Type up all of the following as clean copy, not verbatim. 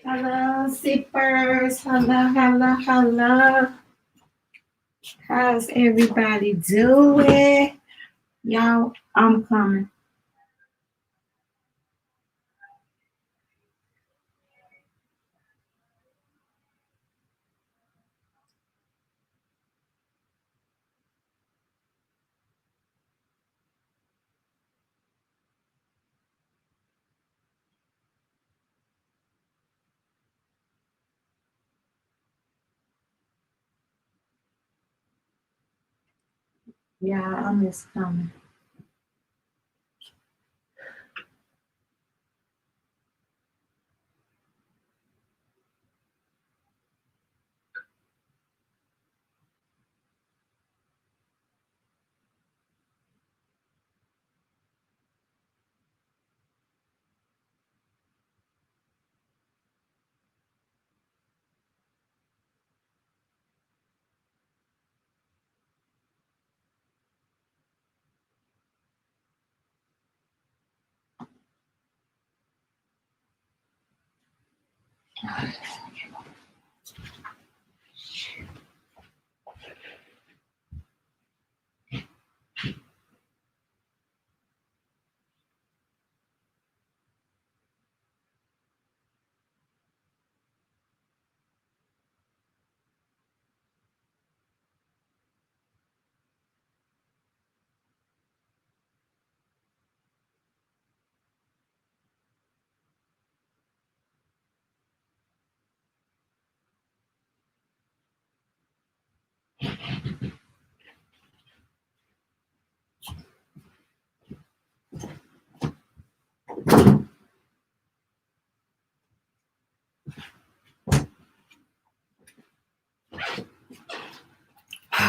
Hello, sippers. Hello. How's everybody doing? Y'all, I'm coming. Yeah, I'm just coming.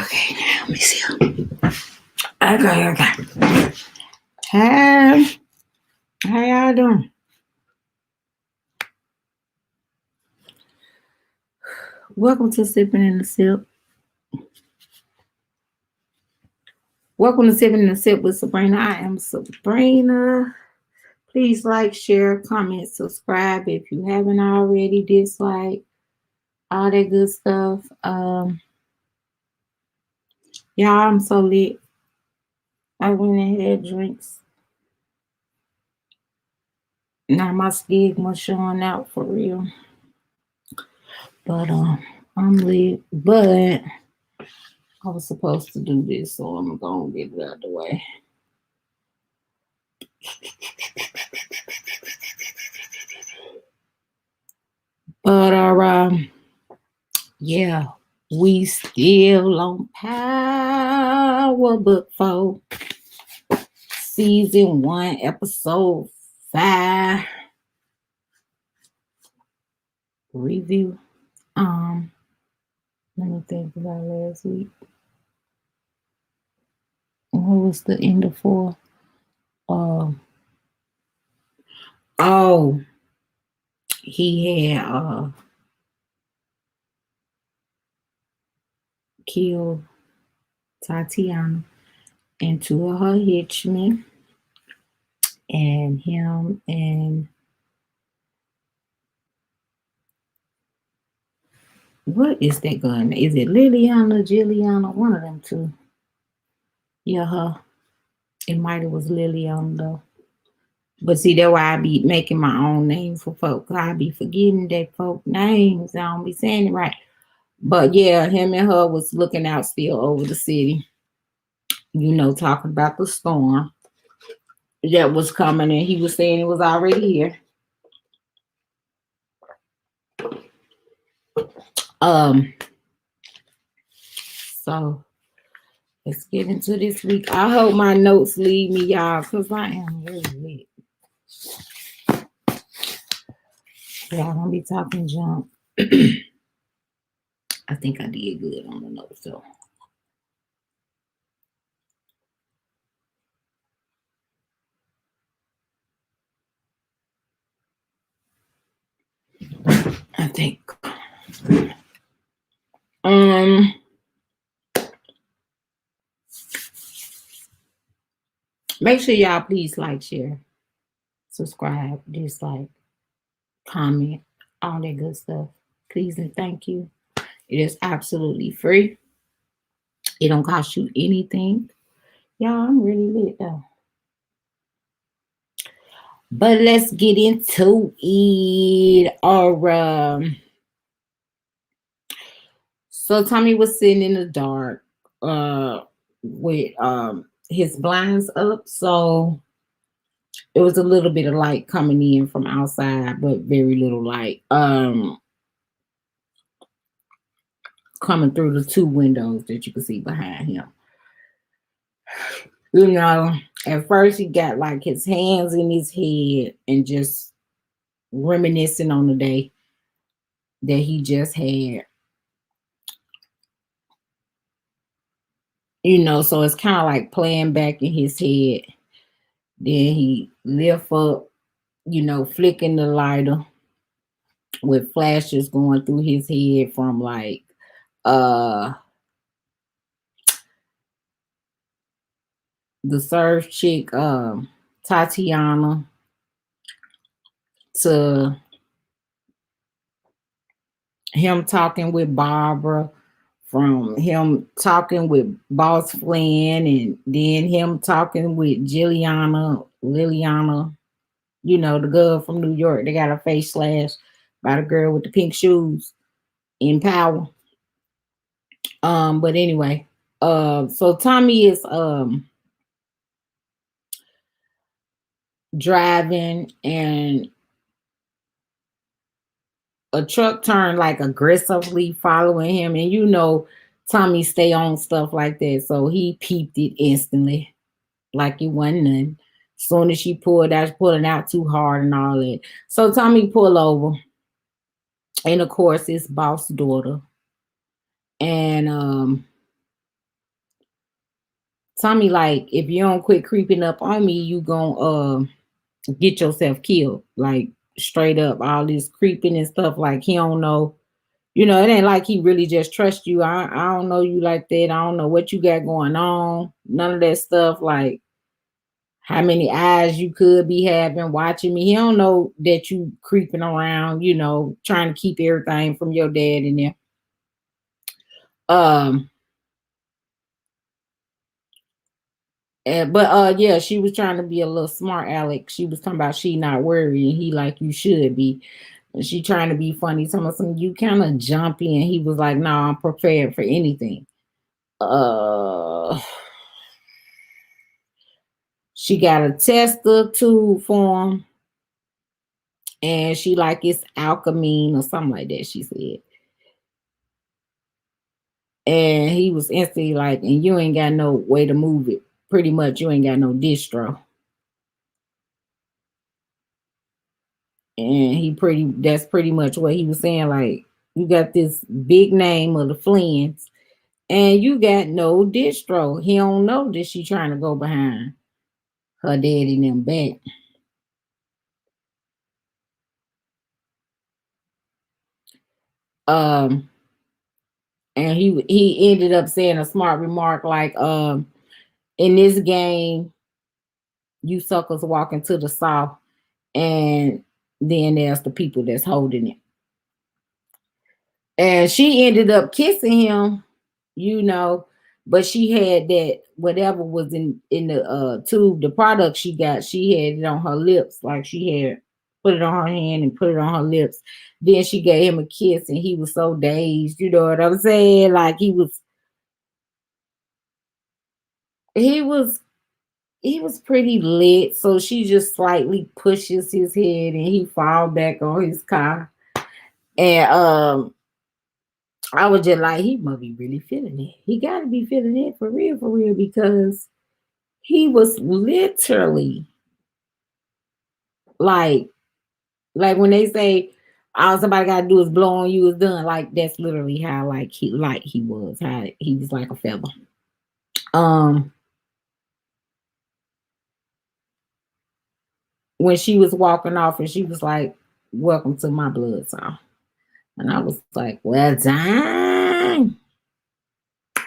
Okay, now let me see. Okay. Hey, how y'all doing? Welcome to Sipping in the Sip. Welcome to Sipping in the Sip with Sabrina. I am Sabrina. Please like, share, comment, subscribe if you haven't already. Dislike, all that good stuff. Y'all, I'm so lit. I went and had drinks. Now my stigma showing out for real. But I'm lit. But I was supposed to do this, so I'm gonna get it out of the way. But yeah, we still on Power Book 4, Season 1, Episode 5 review. Let me think about last week. What was the end of 4? Oh, he had killed Tatiana and 2 of her henchmen, and him and what is that gun? Is it Liliana, Jilliana? One of them 2. Yeah, her. It might have was Liliana though. But see, that's why I be making my own name for folks. I be forgetting that folk names. I don't be saying it right. But yeah, him and her was looking out still over the city. Talking about the storm that was coming, and he was saying it was already here. So let's get into this week. I hope my notes lead me, y'all, because I am really lit. Y'all gonna be talking junk. I think I did good on the notes though. I think. Make sure y'all please like, share, subscribe, dislike, comment, all that good stuff. Please and thank you. It is absolutely free. It don't cost you anything. Y'all, I'm really lit though. But let's get into it. Or so Tommy was sitting in the dark, with his blinds up, so it was a little bit of light coming in from outside, but very little light coming through the two windows that you can see behind him. You know, at first he got like his hands in his head and just reminiscing on the day that he just had. You know, so it's kind of like playing back in his head. Then he lift up, you know, flicking the lighter with flashes going through his head from like uh the surf chick Tatiana to him talking with Barbara, from him talking with Boss Flynn, and then him talking with Liliana, you know, the girl from New York. They got her face slashed by the girl with the pink shoes in Power. But anyway, so Tommy is driving, and a truck turned like aggressively following him, and you know Tommy stay on stuff like that, so he peeped it instantly, like it wasn't nothing. Soon as she pulled out, pulling out too hard and all that. So Tommy pull over, and of course it's boss daughter, and Tommy like, if you don't quit creeping up on me, you gonna get yourself killed. Like straight up, all this creeping and stuff. Like he don't know. You know, it ain't like he really just trusts you. I don't know you like that. I don't know what you got going on. None of that stuff. Like how many eyes you could be having watching me. He don't know that you creeping around, you know, trying to keep everything from your dad in there. Um but yeah, she was trying to be a little smart Alex. She was talking about she not worried. He like, you should be. And she trying to be funny. Some you kind of jumpy, and he was like, no, I'm prepared for anything. Uh she got a tester tube for him, and she like it's alchemy or something like that, she said. And he was instantly like, and you ain't got no way to move it. Pretty much you ain't got no distro. And that's pretty much what he was saying. Like, you got this big name of the Flynn's, and you got no distro. He don't know that she trying to go behind her daddy and them back. Um, and he ended up saying a smart remark like, in this game, you suckers walking to the south, and then there's the people that's holding it. And she ended up kissing him, you know, but she had that whatever was in the tube, the product she got, she had it on her lips, like she had put it on her hand and put it on her lips. Then she gave him a kiss, and he was so dazed, you know what I'm saying? Like he was he was pretty lit. So she just slightly pushes his head, and he fall back on his car. And I was just like, he must be really feeling it. He got to be feeling it for real, because he was literally like, when they say all somebody got to do is blow on you is done. Like that's literally how he was. How he was like a feather. Um, when she was walking off, and she was like, "Welcome to my blood song," and I was like, "Well, dang,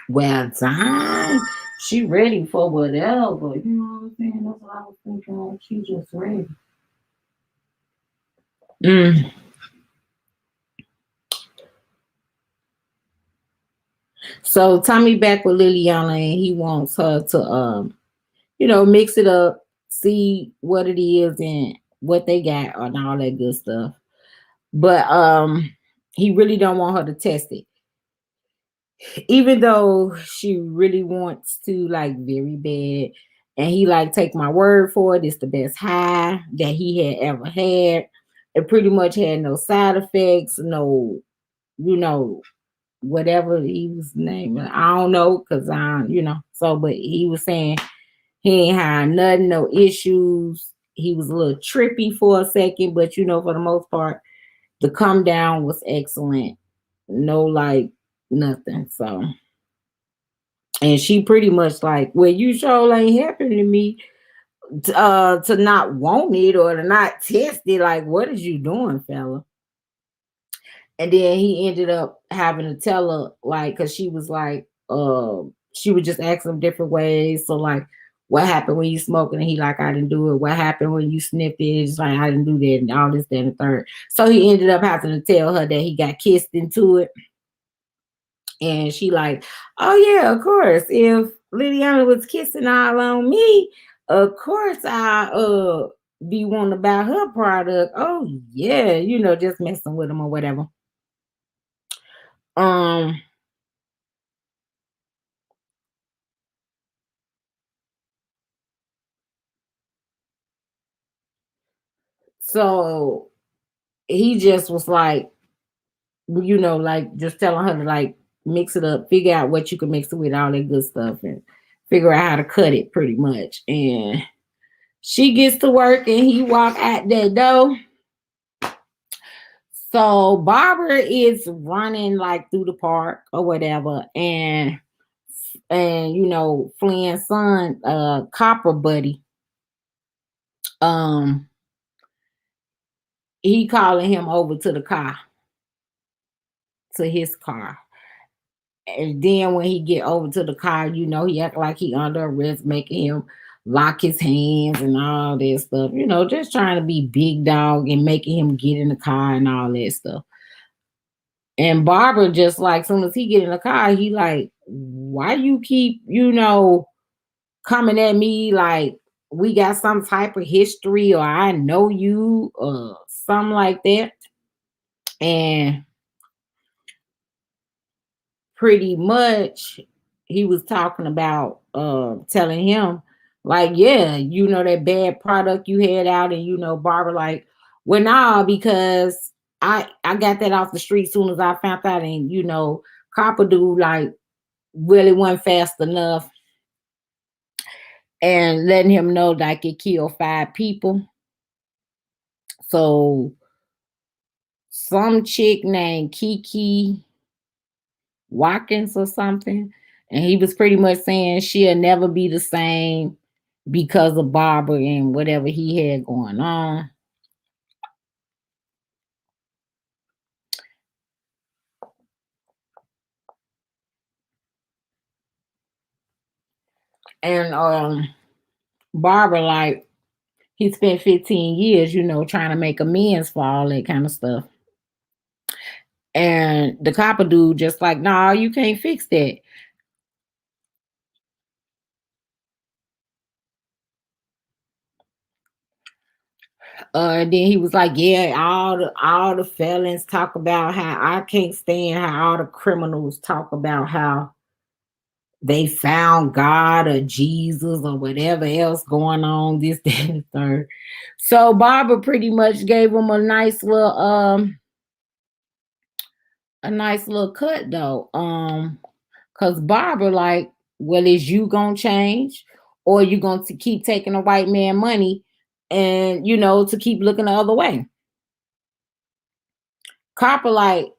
well, dang." She ready for whatever, you know what I'm saying? That's what I was thinking. Like, she just ready. Mm. So Tommy back with Liliana, and he wants her to mix it up, see what it is and what they got and all that good stuff. But he really don't want her to test it. Even though she really wants to, like, very bad. And he like, take my word for it, it's the best high that he had ever had. It pretty much had no side effects, no, you know, whatever he was naming. I don't know, because so but he was saying he ain't had nothing, no issues. He was a little trippy for a second, but for the most part, the come down was excellent. No, like, nothing. So, and she pretty much like, well, you sure ain't happening to me, to not want it or to not test it. Like, what is you doing, fella? And then he ended up having to tell her, like, because she was like, she would just ask him different ways. So, like, what happened when you smoking? And he like, I didn't do it. What happened when you sniffed it? It's like, I didn't do that, and all this, that, and the third. So he ended up having to tell her that he got kissed into it. And she like, oh yeah, of course. If Liliana was kissing all on me, of course I be wanting about her product. Oh yeah, just messing with him or whatever. Um so he just was like, like, just telling her to, like, mix it up, figure out what you can mix it with, all that good stuff, and figure out how to cut it pretty much. And she gets to work and he walk out that door. So Barbara is running like through the park or whatever, and Flynn's son, Copper Buddy, um, he calling him over to the car, to his car. And then when he get over to the car, he act like he under arrest, making him lock his hands and all that stuff. Just trying to be big dog and making him get in the car and all that stuff. And Barbara just like, soon as he get in the car, he like, why you keep, coming at me like we got some type of history, or I know you, or something like that. And pretty much he was talking about telling him like, yeah, that bad product you had out. And Barbara like, well, nah, because I got that off the street soon as I found out. And Copper dude like really wasn't fast enough, and letting him know like it killed 5 people. So some chick named Kiki Watkins or something, and he was pretty much saying she'll never be the same because of Barbara and whatever he had going on. And Barbara like, he spent 15 years, trying to make amends for all that kind of stuff. And the copper dude just like, nah, you can't fix that. And then he was like, yeah, all the felons talk about how I can't stand how all the criminals talk about how they found God or Jesus or whatever else going on, this, that, and the third. So Barbara pretty much gave him a nice little cut though. Cause Barbara like, well, is you gonna change, or you gonna keep taking a white man money and to keep looking the other way? Copper like,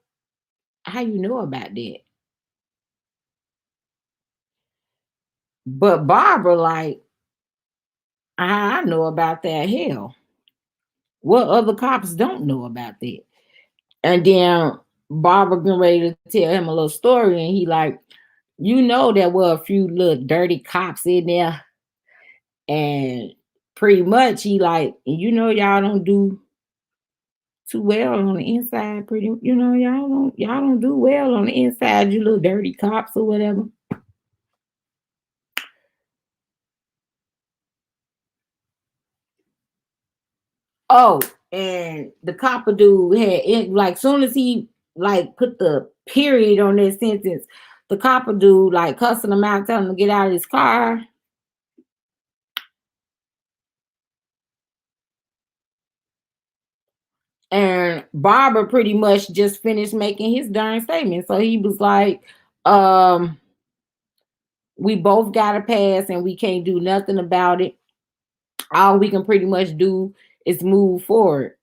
how you know about that? But Barbara like, I know about that. Hell, what other cops don't know about that? And then Barbara getting ready to tell him a little story, and he like, there were a few little dirty cops in there, and pretty much he like, y'all don't do too well on the inside. Pretty, y'all don't do well on the inside. You little dirty cops or whatever. Oh, and the copper dude had it like soon as he like put the period on that sentence, the copper dude like cussing him out, telling him to get out of his car. And Barbara pretty much just finished making his darn statement. So he was like, um, we both got a pass and we can't do nothing about it. All we can pretty much do is move forward.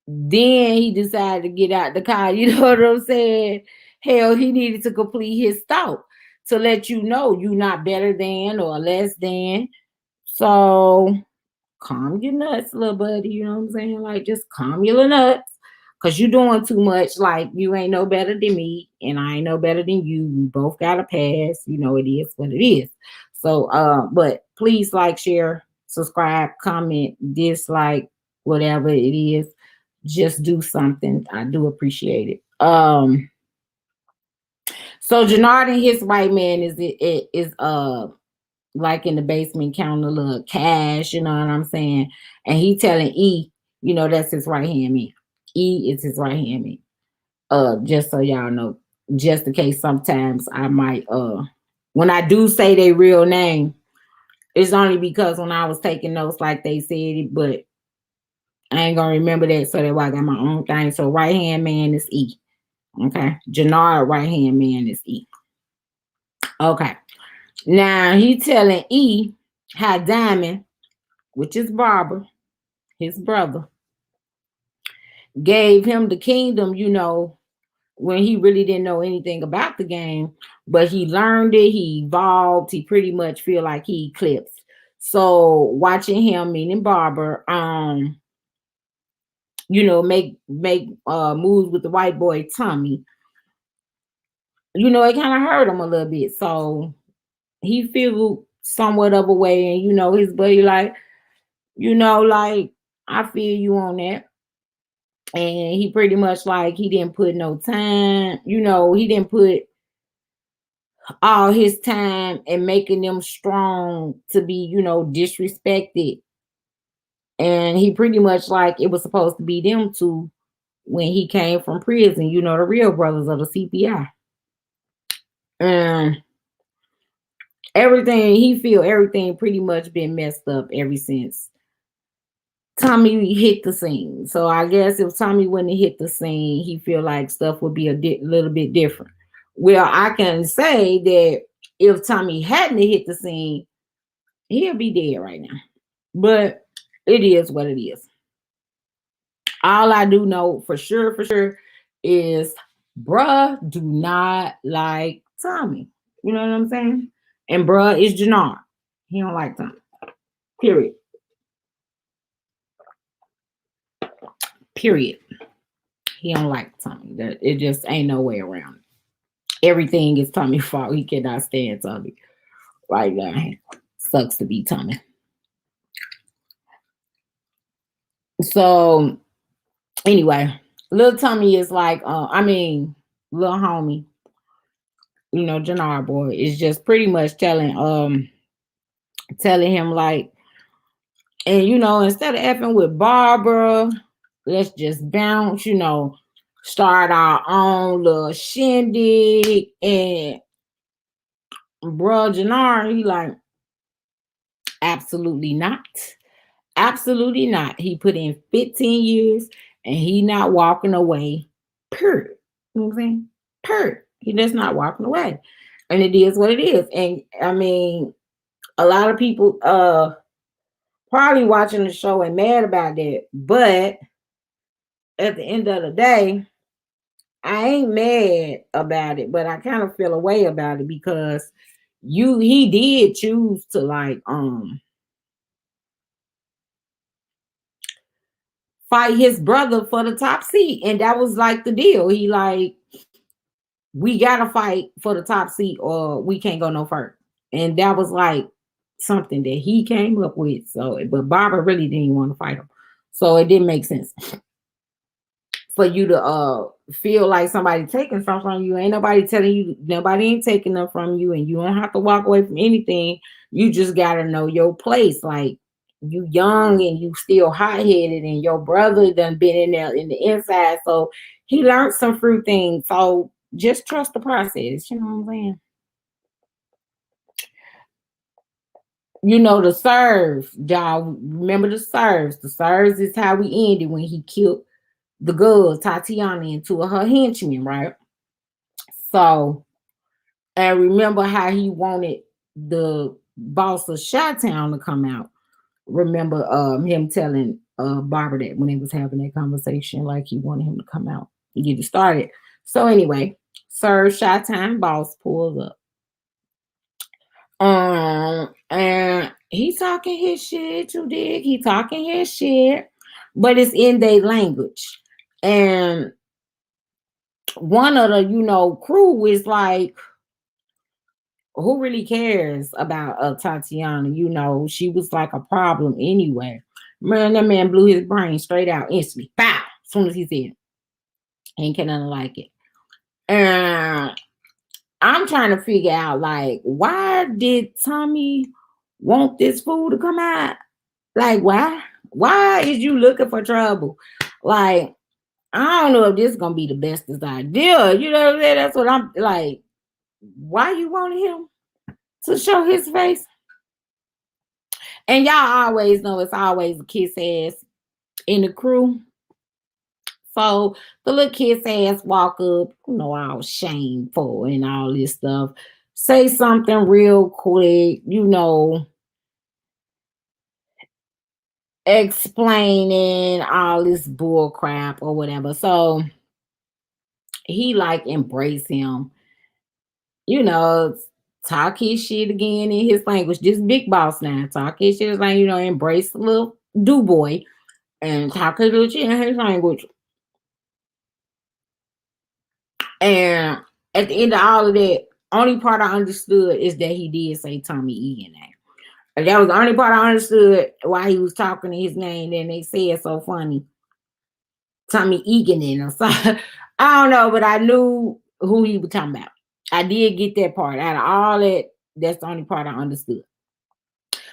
Then he decided to get out the car. You know what I'm saying? Hell, he needed to complete his thought to let you know you're not better than or less than. So calm your nuts, little buddy. You know what I'm saying? Like, just calm your little nuts. Cause you doing too much. Like, you ain't no better than me, and I ain't no better than you. We both got a pass. You know, it is what it is. So, but please like, share, subscribe, comment, dislike, whatever it is. Just do something. I do appreciate it. So Jannard and his white man is like in the basement counting a little cash, you know what I'm saying? And he telling E, that's his right hand man. E is his right hand man. Just so y'all know, just in case sometimes I might when I do say their real name, it's only because when I was taking notes like they said it, but I ain't gonna remember that, so that's why I got my own thing. So right hand man is E. Okay. Jannard right hand man is E. Okay. Now he telling E how Diamond, which is Barbara, his brother, gave him the kingdom, when he really didn't know anything about the game, but he learned it, he evolved, he pretty much feel like he eclipsed. So watching him, meaning Barbara, make moves with the white boy Tommy, it kind of hurt him a little bit. So he feel somewhat of a way, and his buddy like, like, I feel you on that. And he pretty much like he didn't put no time, he didn't put all his time in making them strong to be, disrespected. And he pretty much like it was supposed to be them two when he came from prison, the real brothers of the CPI. And everything pretty much been messed up ever since Tommy hit the scene. So I guess if Tommy wouldn't hit the scene, he feel like stuff would be a little bit different. Well, I can say that if Tommy hadn't hit the scene, he'll be dead right now. But it is what it is. All I do know for sure, is bruh do not like Tommy. You know what I'm saying? And bruh is Jannard. He don't like Tommy. Period. Period. He don't like Tommy. That it just ain't no way around it. Everything is Tommy's fault. He cannot stand Tommy. Like that. Sucks to be Tommy. So anyway, little Tommy is like, little homie, Jannard boy is just pretty much telling him like, and instead of effing with Barbara, let's just bounce, start our own little shindig. And bro Jannard, he like, absolutely not. Absolutely not. He put in 15 years and he not walking away. Period. You know what I'm saying? Period. He just not walking away. And it is what it is. And I mean, a lot of people probably watching the show and mad about that. But at the end of the day, I ain't mad about it, but I kind of feel a way about it because he did choose to like fight his brother for the top seat, and that was like the deal. He like, we gotta fight for the top seat or we can't go no further. And that was like something that he came up with. So but Barbara really didn't want to fight him. So it didn't make sense. for you to feel like somebody taking something from you. Ain't nobody telling you, nobody ain't taking them from you, and you don't have to walk away from anything. You just gotta know your place. Like, you young and you still hot headed, and your brother done been in there in the inside, so he learned some fruit things. So just trust the process. You know what I'm saying? The serves, y'all remember the serves. The serves is how we ended when he killed the girl Tatiana and two of her henchmen, right? So, and remember how he wanted the boss of Chi-Town to come out. Remember him telling Barbara that when they was having that conversation, like he wanted him to come out and get it started. So anyway, Sir Chi-Town boss pulls up. And he talking his shit, you dig? He talking his shit, but it's in their language. And one of the, crew is like, who really cares about Tatiana? She was like a problem anyway. Man, that man blew his brain straight out instantly. Bow! As soon as he said it. Ain't can nothing like it. And I'm trying to figure out, like, why did Tommy want this fool to come out? Like, why? Why is you looking for trouble? Like, I don't know if this is gonna be the bestest idea. You know what I'm saying? That's what I'm like. Why you wanted him to show his face? And y'all always know it's always a kiss ass in the crew. So the little kiss ass walk up, all shameful and all this stuff. Say something real quick, explaining all this bull crap or whatever. So he like embrace him, you know, talk his shit again in his language. This big boss now. Talk his shit like, embrace the little do boy and talk his little shit in his language. And at the end of all of that, only part I understood is that he did say Tommy Egan name. And that was the only part I understood why he was talking his name. And they said so funny, Tommy Egan in him. So I don't know, but I knew who he was talking about. I did get that part. Out of all that, that's the only part I understood.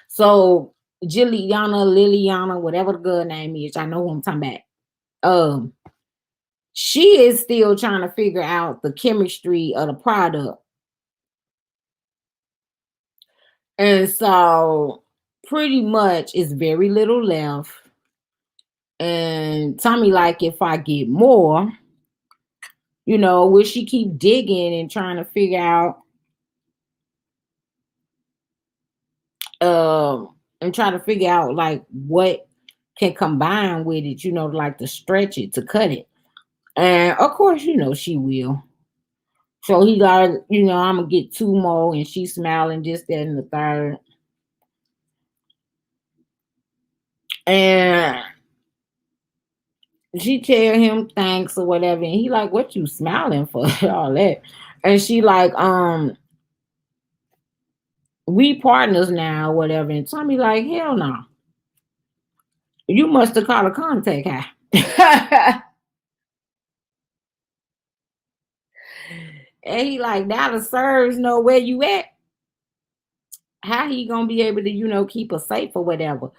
So Liliana, whatever the girl name is, I know who I'm talking about. She is still trying to figure out the chemistry of the product. And so pretty much it's very little left. And Tommy, like, if I get more, will she keep digging and trying to figure out and try to figure out like what can combine with it, like to stretch it, to cut it. And of course, she will. So he got, I'm gonna get two more, and she's smiling just that and the third. And she tell him thanks or whatever, and he like, what you smiling for? All that. And she like, we partners now, or whatever. And Tommy like, hell no. You must have called a contact high. And he like, now the serves know where you at. How he gonna be able to, keep her safe or whatever?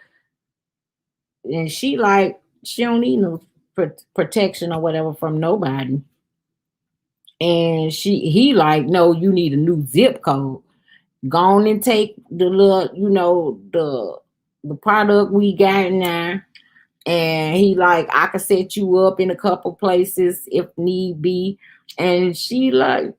And she like, she don't need no protection or whatever from nobody. And he like, no, you need a new zip code. Go on and take the little, the product we got now. And he like, I can set you up in a couple places if need be. And she like,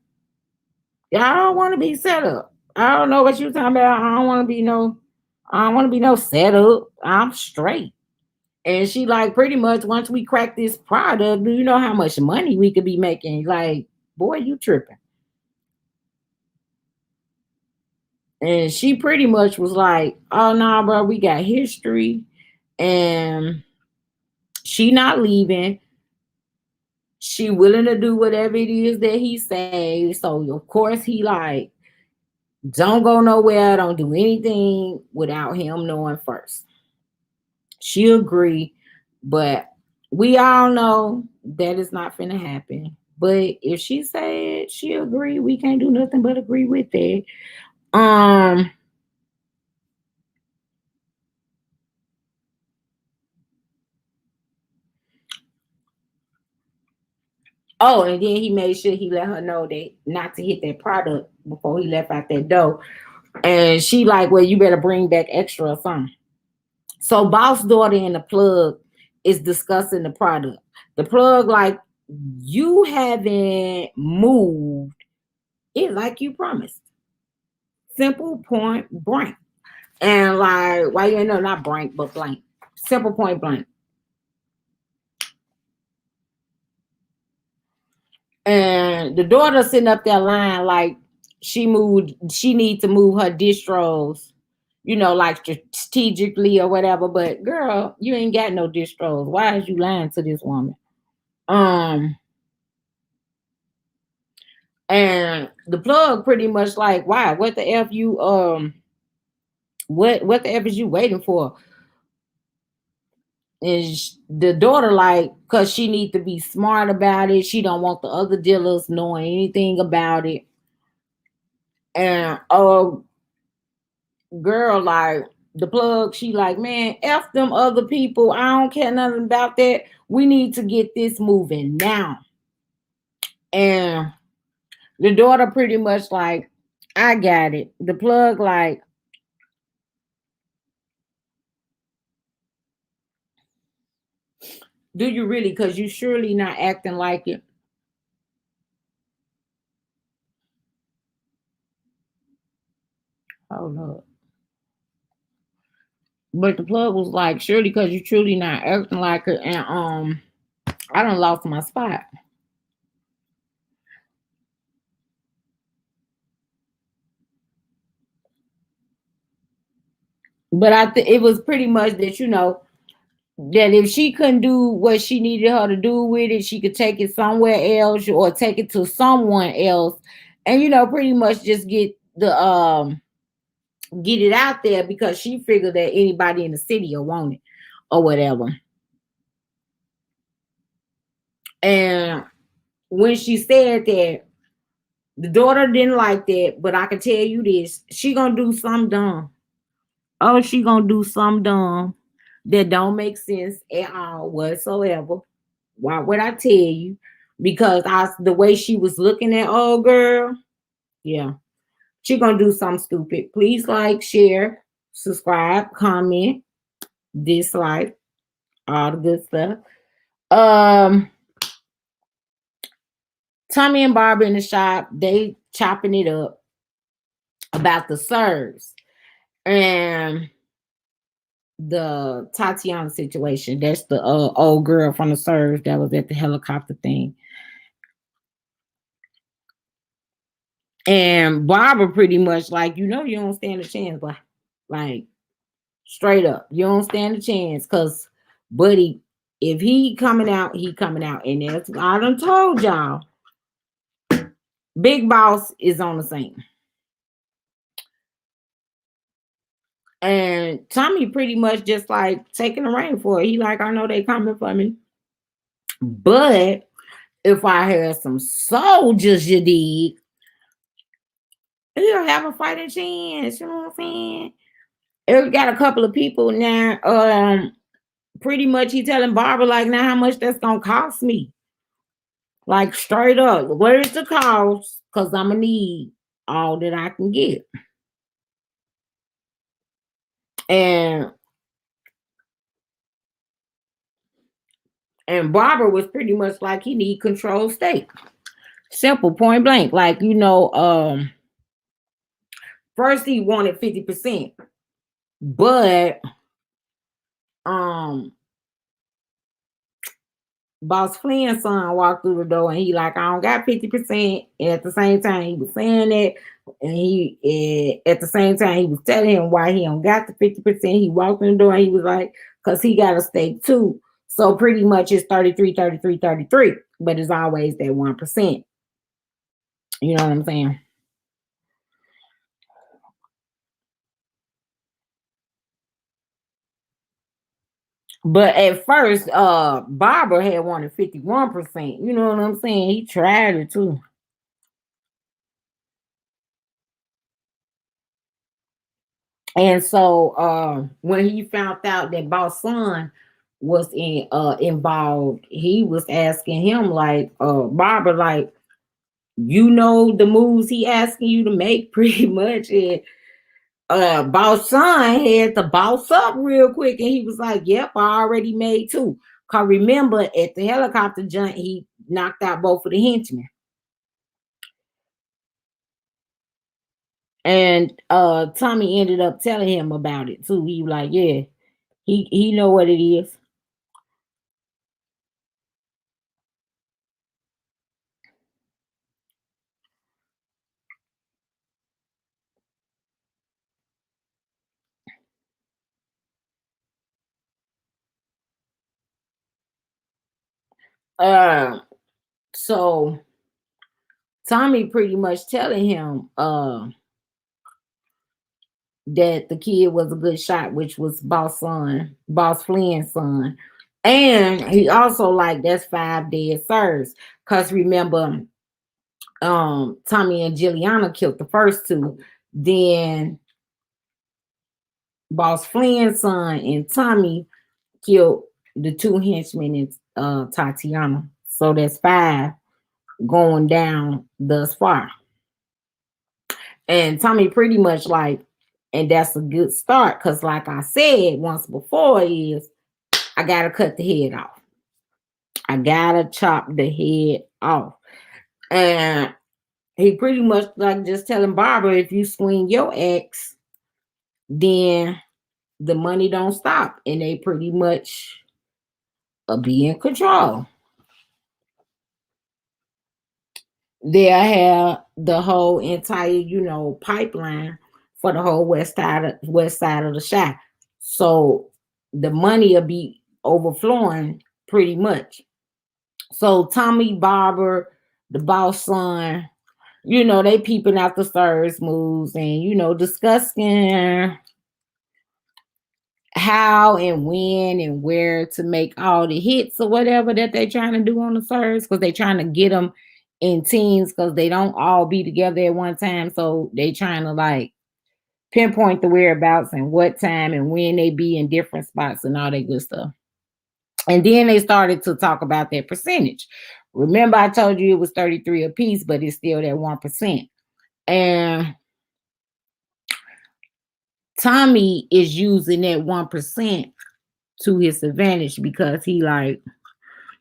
I don't want to be set up. I don't know what you talking about. I don't want to be no setup. I'm straight. And she like, pretty much once we crack this product, do you know how much money we could be making? Like, boy, you tripping. And she pretty much was like, oh no, nah, bro, we got history. And she not leaving. She willing to do whatever it is that he says. So of course he like, don't go nowhere, don't do anything without him knowing first. She agree, but we all know That is not finna happen. But if she said she agree, we can't do nothing but agree with that. Um. Oh, and then he made sure he let her know that not to hit that product before he left out that door. And she like, well, you better bring back extra or something. So boss daughter and the plug is discussing the product. The plug like, you haven't moved it like you promised. Simple point blank. And like, why you ain't know not blank but blank. Simple point blank. And the daughter sitting up there lying like she needs to move her distros, like strategically or whatever. But girl, you ain't got no distros. Why is you lying to this woman? Um, and the plug pretty much like, why? What the F you what the F is you waiting for? Is the daughter like, cause she need to be smart about it. She don't want the other dealers knowing anything about it. And girl, like the plug, she like, man, F them other people. I don't care nothing about that. We need to get this moving now. And the daughter pretty much like, I got it. The plug like, do you really? Cause you surely not acting like it. Hold up. But the plug was like, surely cause you truly not acting like it. And I done lost my spot. But it was pretty much that, that if she couldn't do what she needed her to do with it, she could take it somewhere else or take it to someone else, and pretty much just get it out there because she figured that anybody in the city will want it or whatever. And when she said that, the daughter didn't like that, but I can tell you this: she gonna do something dumb. Oh, she gonna do something dumb that don't make sense at all whatsoever. Why would I tell you? Because the way she was looking at old girl, yeah, she gonna do something stupid. Please like, share, subscribe, comment, dislike, all the good stuff. Um, Tommy and Barbara in the shop, they chopping it up about the serves and the Tatiana situation. That's the old girl from the serves that was at the helicopter thing. And Barbara pretty much like, you don't stand a chance, but like straight up, you don't stand a chance because buddy, if he coming out, he coming out. And that's I done told y'all. Big boss is on the scene. And Tommy pretty much just like taking the rain for it. He like, I know they coming for me. But if I had some soldiers, you dig, he'll have a fighting chance. You know what I'm saying? It got a couple of people now. Pretty much he telling Barbara like, now how much that's gonna cost me. Like straight up, what is the cost? Cause I'ma need all that I can get. And Barbara was pretty much like he need control state. Simple point blank. Like, first he wanted 50%, but um Boss Flynn's son walked through the door and he like, I don't got 50%. And at the same time, he was saying that. And at the same time, he was telling him why he don't got the 50%. He walked in the door and he was like, because he got a stake too. So pretty much it's 33, 33, 33. But it's always that 1%. You know what I'm saying? But at first, Barbara had wanted 51%. You know what I'm saying? He tried it too. And so when he found out that boss son was involved, he was asking him like Barbara, like, you know the moves he asking you to make pretty much. And boss son had to boss up real quick, and he was like, yep, I already made two. Cause remember at the helicopter jump, he knocked out both of the henchmen. And Tommy ended up telling him about it too. He was like, yeah, he know what it is. Uh so Tommy pretty much telling him that the kid was a good shot, which was Boss Flynn's son. And he also like that's 5 dead sirs. Cause remember, Tommy and Juliana killed the first two. Then Boss Flynn's son and Tommy killed the two henchmen and Tatiana. So that's five going down thus far. And Tommy pretty much like, and that's a good start because, like I said once before, is I gotta cut the head off. I gotta chop the head off. And he pretty much like just telling Barbara, if you swing your ex, then the money don't stop, and they pretty much be in control. They'll have the whole entire, pipeline for the whole west side of the shop. So the money will be overflowing pretty much. So Tommy Barber, the boss son, they peeping out the stars moves and discussing how and when and where to make all the hits or whatever that they trying to do on the serves, because they trying to get them in teams because they don't all be together at one time. So they trying to like pinpoint the whereabouts and what time and when they be in different spots and all that good stuff. And then they started to talk about their percentage. Remember, I told you it was 33 apiece, but it's still that 1%. And Tommy is using that 1% to his advantage because he like,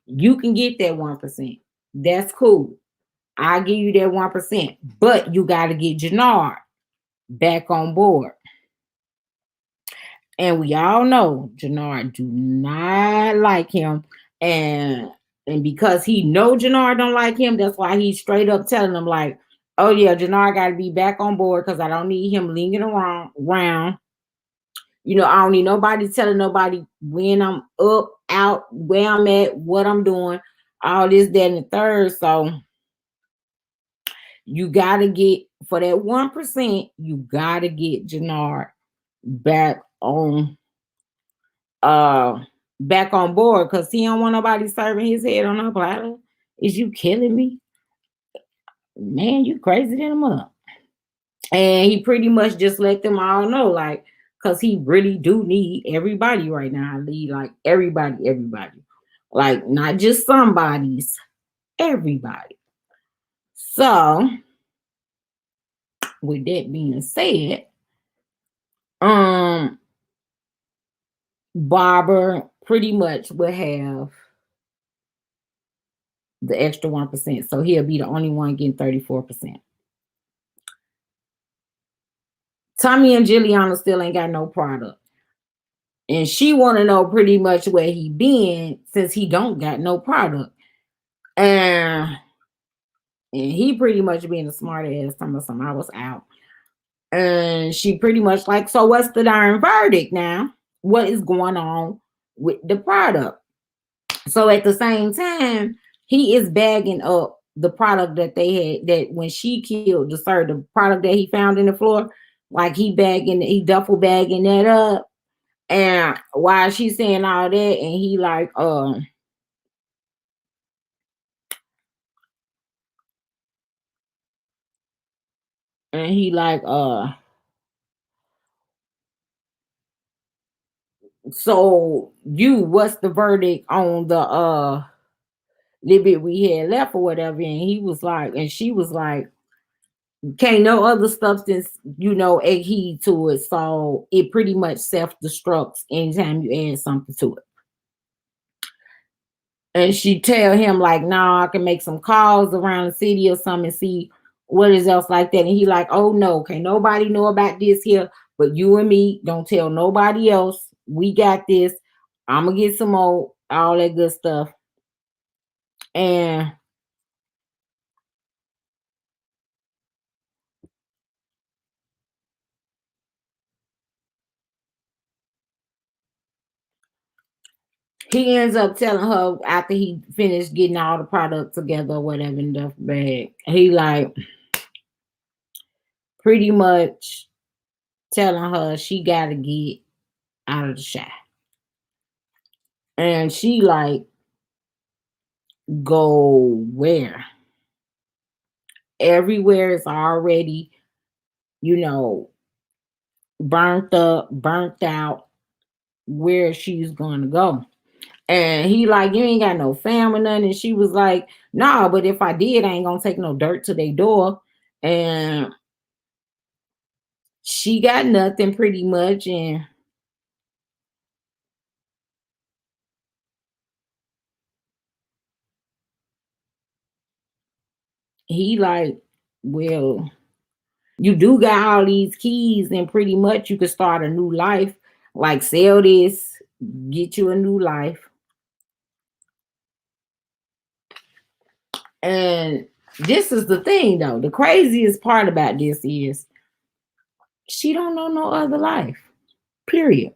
you can get that 1%. That's cool. I'll give you that 1%. But you got to get Jannard back on board. And we all know Jannard do not like him. And because he know Jannard don't like him, that's why he's straight up telling him like, oh yeah, Jannard got to be back on board because I don't need him lingering around. I don't need nobody telling nobody when I'm up, out, where I'm at, what I'm doing, all this, that, and the third. So you gotta get for that 1%, you gotta get Jannard back on uh back on board because he don't want nobody serving his head on a platter. Is you killing me? Man, you crazy than a mother. And he pretty much just let them all know, like, because he really do need everybody right now. I need like everybody. Like, not just somebody's, everybody. So, with that being said, um, Barber pretty much will have the extra 1%. So he'll be the only one getting 34%. Tommy and Juliana still ain't got no product. And she want to know pretty much where he been since he don't got no product. And he pretty much being a smart ass talking something. I was out. And she pretty much like, so what's the darn verdict now? What is going on with the product? So at the same time, he is bagging up the product that they had that when she killed the product that he found in the floor, like he duffel bagging that up And while she's saying all that, and he like so what's the verdict on the little bit we had left or whatever? And he was like, and she was like, can't no other substance, adhere to it. So it pretty much self-destructs anytime you add something to it. And she tell him like, nah, I can make some calls around the city or something and see what is else like that. And he like, oh no, can't nobody know about this here but you and me. Don't tell nobody else. We got this. I'm gonna get some more, all that good stuff. And he ends up telling her after he finished getting all the products together or whatever in the bag. He like pretty much telling her she gotta get out of the shop. And she like, go where? Everywhere is already, you know, burnt up, burnt out where she's gonna go. And he like, you ain't got no fam or nothing. And she was like, nah, but if I did, I ain't gonna take no dirt to their door. And she got nothing pretty much. And he like, well, you do got all these keys and pretty much you could start a new life. Like sell this, get you a new life. And this is the thing though. The craziest part about this is she don't know no other life. Period.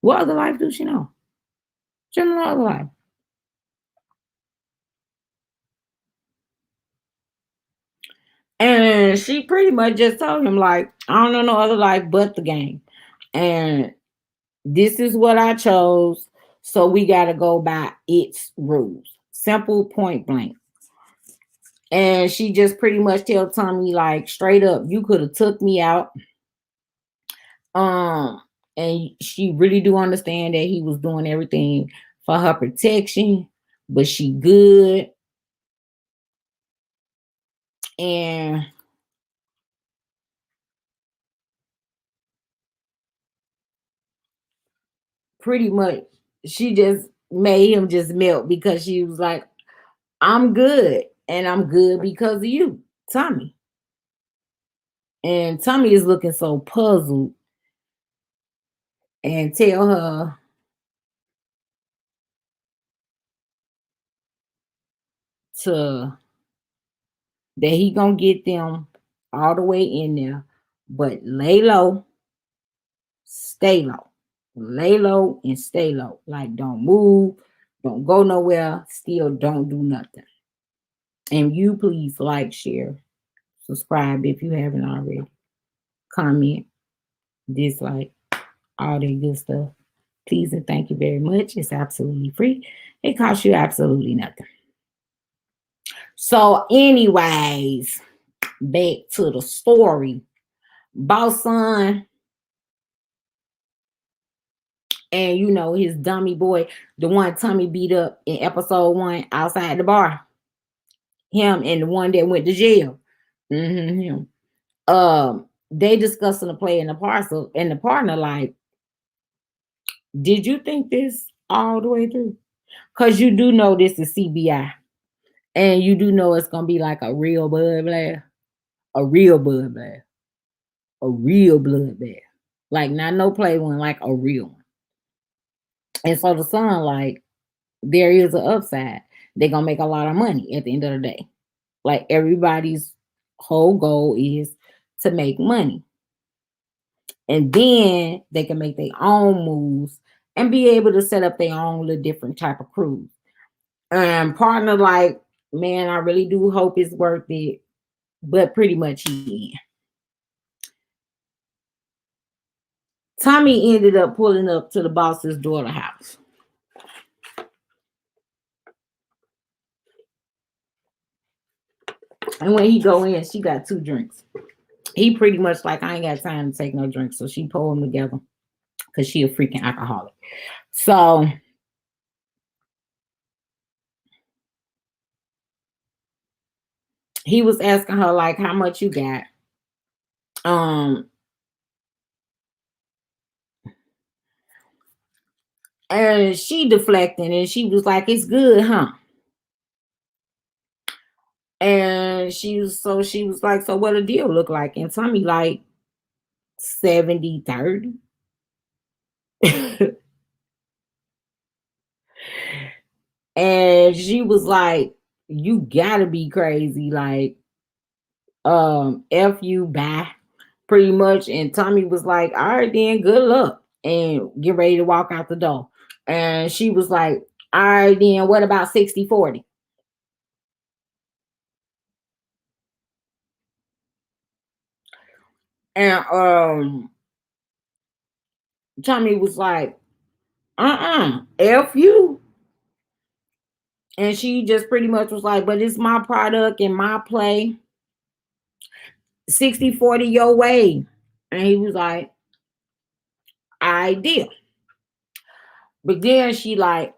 What other life do she know? She don't know no other life. And she pretty much just told him, like, I don't know no other life but the game. And this is what I chose. So we gotta go by its rules. Simple, point blank. And she just pretty much tell Tommy, like, straight up, you could have took me out. Um, and she really do understand that he was doing everything for her protection, but she good. And pretty much she just made him just melt because she was like, I'm good. And I'm good because of you, Tommy. And Tommy is looking so puzzled and tell her to that he gonna get them all the way in there, but lay low, stay low. Lay low and stay low. Like don't move, don't go nowhere, still don't do nothing. And you please like, share, subscribe if you haven't already. Comment, dislike, all that good stuff. Please and thank you very much. It's absolutely free. It costs you absolutely nothing. So, anyways, back to the story. Boss son and his dummy boy, the one Tommy beat up in episode 1 outside the bar. Him and the one that went to jail. Him. They discussing the play in the parcel and the partner like, did you think this all the way through? Because you do know this is CBI. And you do know it's gonna be like a real bloodbath. A real bloodbath. A real bloodbath. Like not no play one, like a real one. And so the son, like, there is an upside. They're gonna make a lot of money at the end of the day. Like everybody's whole goal is to make money. And then they can make their own moves and be able to set up their own little different type of crew. And partner, like, man, I really do hope it's worth it. But pretty much he Tommy ended up pulling up to the boss's daughter house. And when he go in, she got 2 drinks. He pretty much like, I ain't got time to take no drinks. So she pulled them together because she a freaking alcoholic. So he was asking her like, how much you got? And she deflecting and she was like, it's good, huh? And she was like, so what a deal look like? And Tommy like 70-30. And she was like, you gotta be crazy, like F you, bye, pretty much. And Tommy was like, all right then, good luck, and get ready to walk out the door. And she was like, all right then, what about 60-40? And Tommy was like, F you. And she just pretty much was like, but it's my product and my play. 60-40 your way. And he was like, idea. But then she like,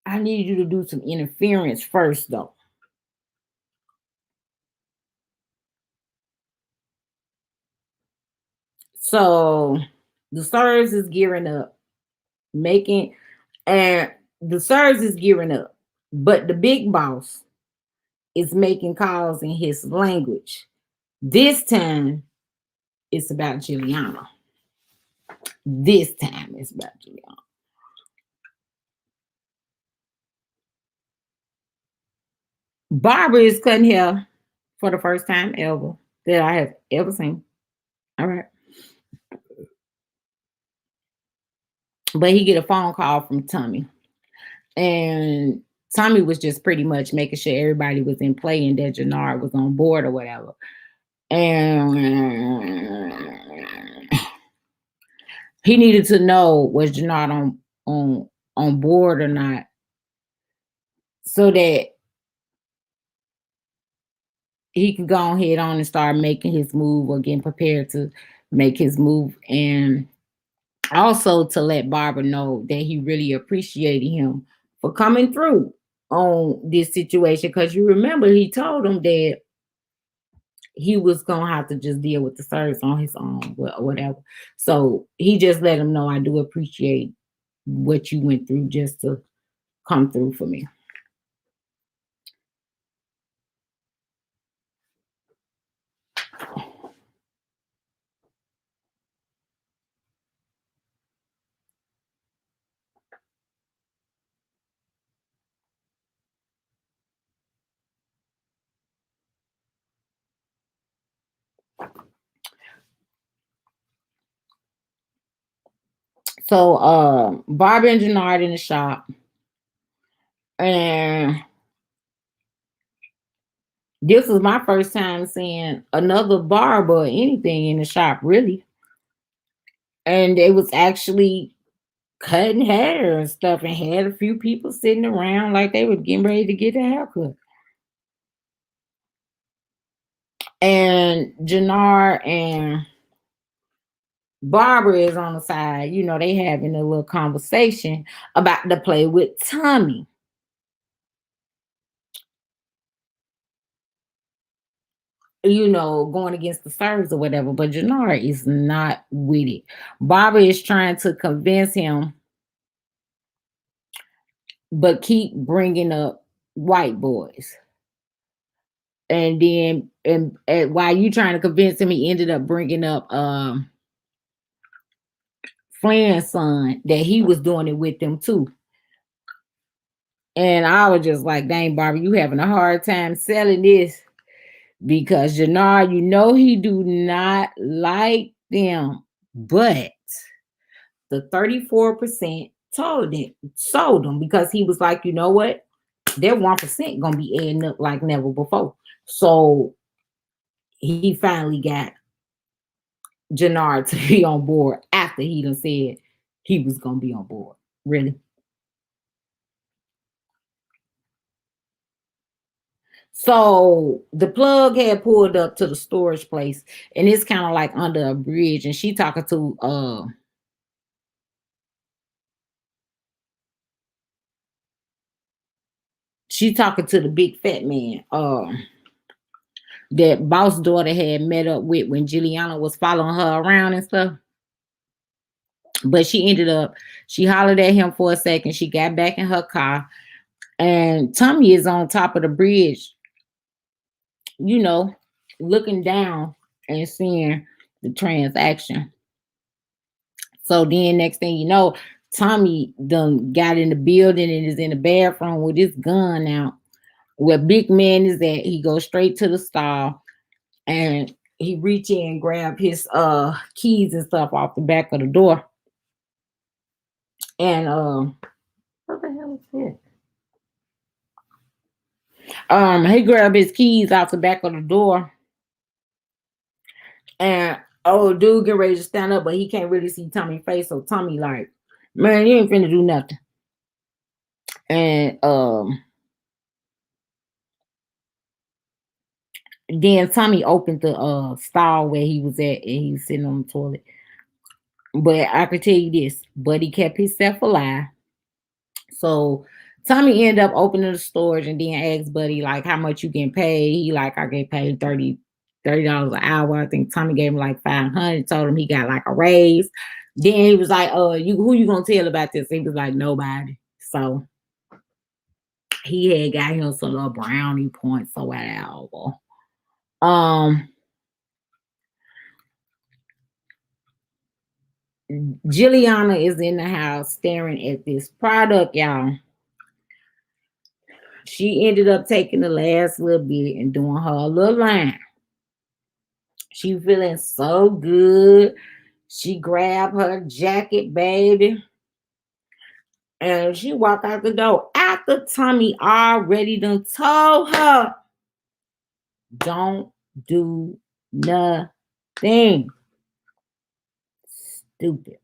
I need you to do some interference first though. So the Sirs is gearing up, making, and the Sirs is gearing up, but the big boss is making calls in his language. This time it's about Juliana. This time it's about Juliana. Barbara is cutting hair for the first time ever that I have ever seen. All right. But he get a phone call from Tommy. And Tommy was just pretty much making sure everybody was in play and that Jannard was on board or whatever. And he needed to know was Jannard on board or not, so that he can go ahead on and start making his move or getting prepared to make his move. And also to let Barbara know that he really appreciated him for coming through on this situation. Because you remember he told him that he was gonna have to just deal with the service on his own or whatever. So he just let him know, I do appreciate what you went through just to come through for me. So Barbara and Jannard in the shop, and this was my first time seeing another barber or anything in the shop, really. And they was actually cutting hair and stuff, and had a few people sitting around like they were getting ready to get a haircut. And Jannard and Barbara is on the side, they having a little conversation about the play with Tommy. Going against the Sirs or whatever, but Jannard is not with it. Barbara is trying to convince him, but keep bringing up white boys. And then, and while you trying to convince him, he ended up bringing up Flan's son, that he was doing it with them too. And I was just like, dang, Barbara, you having a hard time selling this, because Jannard, he do not like them. But the 34% sold them, because he was like, you know what? Their 1% gonna be adding up like never before. So he finally got Jannard to be on board after he done said he was gonna be on board. Really? So the plug had pulled up to the storage place, and it's kind of like under a bridge, and she talking to the big fat man that boss daughter had met up with when Juliana was following her around and stuff. But she hollered at him for a second. She got back in her car, and Tommy is on top of the bridge, you know, looking down and seeing the transaction. So then next thing you know, Tommy done got in the building and is in the bathroom with his gun out. Where big man is at, he goes straight to the stall and he reach in and grab his keys and stuff off the back of the door. And what the hell is this? He grabbed his keys off the back of the door, and dude get ready to stand up, but he can't really see Tommy's face. So Tommy like, man, you ain't finna do nothing. And then Tommy opened the stall where he was at, and he was sitting on the toilet. But I could tell you this, Buddy kept himself alive. So Tommy ended up opening the storage and then asked Buddy like how much you getting paid. He like, I get paid $30 an hour. I think Tommy gave him like 500, told him he got like a raise. Then he was like, who you gonna tell about this? He was like, nobody. So he had got him some little brownie points or whatever. Juliana is in the house staring at this product, y'all. She ended up taking the last little bit and doing her little line. She feeling so good. She grabbed her jacket, baby, and she walked out the door after Tommy already done told her, don't do nothing. Stupid.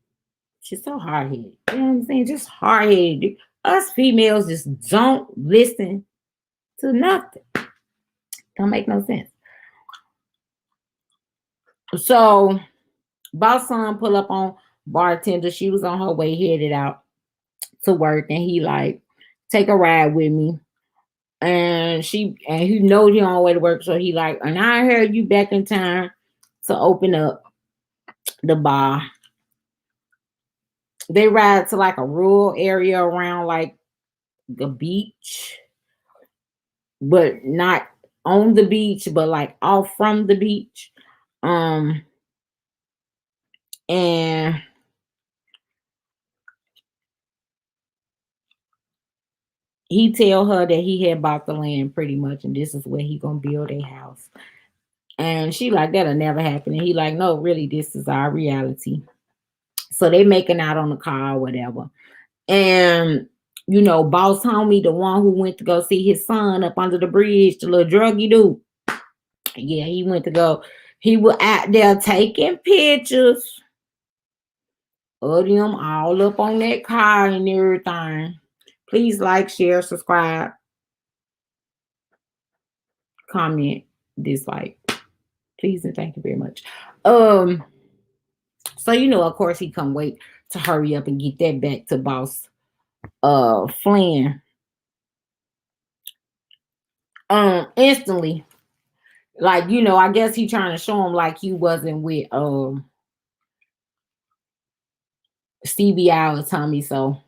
She's so hard headed. You know what I'm saying? Just hard headed. Us females just don't listen to nothing. Don't make no sense. So, boss son pull up on bartender. She was on her way headed out to work, and he like, take a ride with me. And he knows he on the way to work, so he like, and I heard you back in time to open up the bar. They ride to like a rural area around like the beach, but not on the beach, but like off from the beach. And he tell her that he had bought the land pretty much, and this is where he gonna build a house. And she like, that'll never happen. And he like, no, really, this is our reality. So they making out on the car or whatever. And boss homie, the one who went to go see his son up under the bridge, the little druggy dude. Yeah, he went to go. He was out there taking pictures of them all up on that car and everything. Please like, share, subscribe, comment, dislike. Please and thank you very much. So of course he couldn't wait to hurry up and get that back to boss Flynn. Instantly. Like, I guess he trying to show him like he wasn't with Stevie or Tommy. So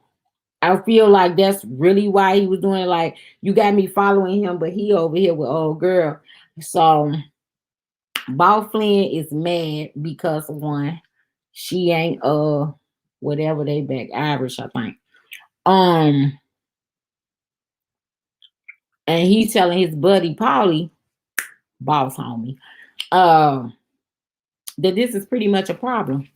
I feel like that's really why he was doing it. Like, you got me following him, but he over here with old girl. So Boss Flynn is mad because one, she ain't whatever they back Irish, I think. And he's telling his buddy Paulie, boss homie, that this is pretty much a problem.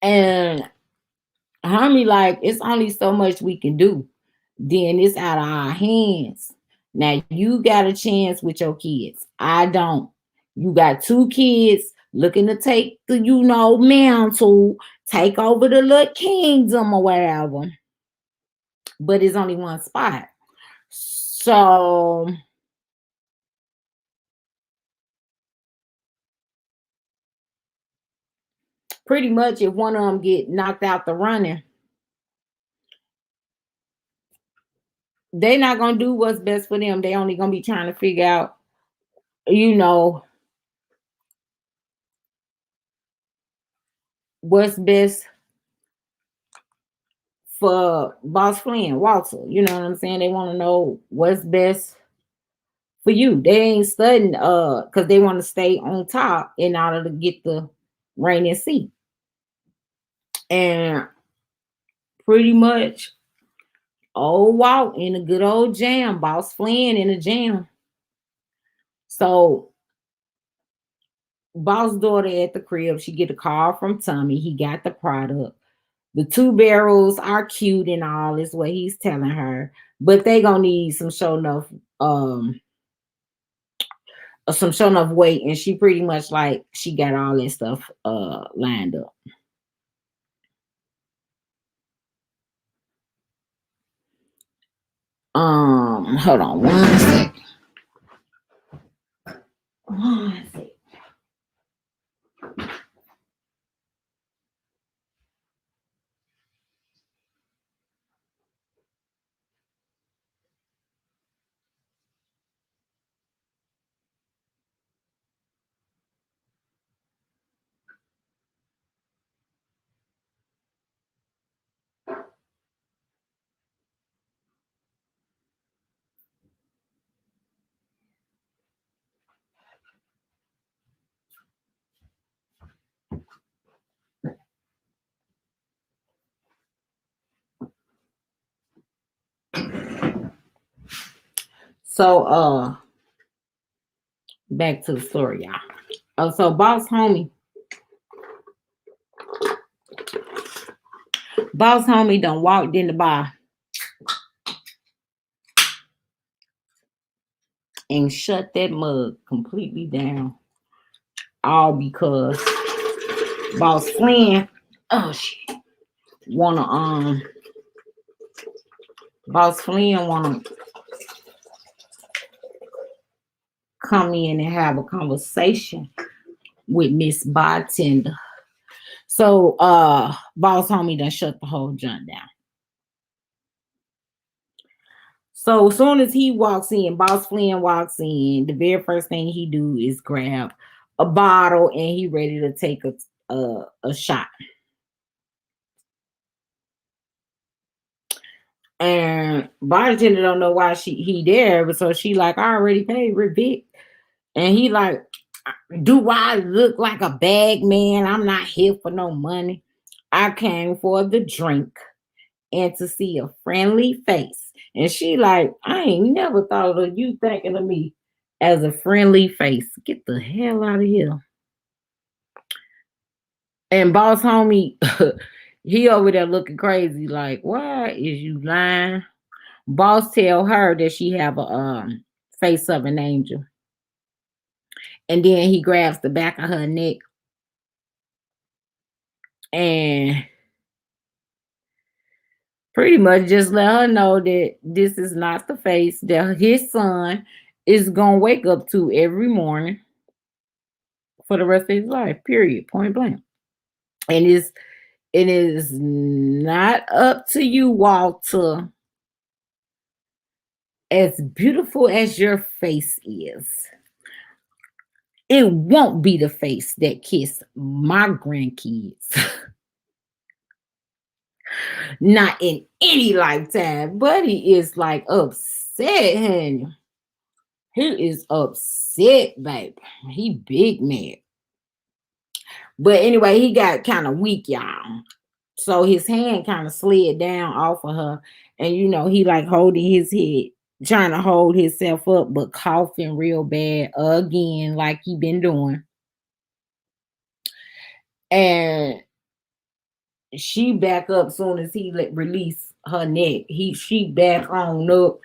And homie like, it's only so much we can do. Then it's out of our hands. Now you got a chance with your kids. I don't. You got two kids looking to take the, mantle, take over the little kingdom or whatever. But it's only one spot. So pretty much if one of them get knocked out the running, they're not gonna do what's best for them. They only gonna be trying to figure out, you know, what's best for Boss Flynn, Walter. You know what I'm saying? They want to know what's best for you. They ain't studying because they want to stay on top in order to get the reigning seat. And pretty much old Walt in a good old jam, Boss Flynn in a jam. So Boss daughter at the crib, she get a call from Tommy. He got the product. The two barrels are cute and all is what he's telling her, but they gonna need some show enough weight, and she pretty much like she got all that stuff lined up. Hold on one sec. One sec. So back to the story, y'all. So boss homie done walked in the bar and shut that mug completely down. All because Boss Flynn, oh shit, wanna Boss Flynn wanna come in and have a conversation with Miss Bartender. So Boss homie done shut the whole joint down. So as soon as he walks in, Boss Flynn walks in, the very first thing he do is grab a bottle and he ready to take a shot. And bartender don't know why he there, but so she like, I already paid Rick. And he like, do I look like a bag man? I'm not here for no money. I came for the drink and to see a friendly face. And she like, I ain't never thought of you thinking of me as a friendly face. Get the hell out of here. And boss homie, he over there looking crazy, like, why is you lying? Boss tell her that she have a face of an angel. And then he grabs the back of her neck and pretty much just let her know that this is not the face that his son is gonna wake up to every morning for the rest of his life. Period. Point blank. And it is not up to you, Walter. As beautiful as your face is, it won't be the face that kissed my grandkids. Not in any lifetime. Buddy is like upset, honey. He is upset, baby. He big mad. But anyway, he got kind of weak, y'all. So his hand kind of slid down off of her. And he like holding his head, trying to hold himself up, but coughing real bad again, like he been doing. And she back up soon as he release her neck. She back on up.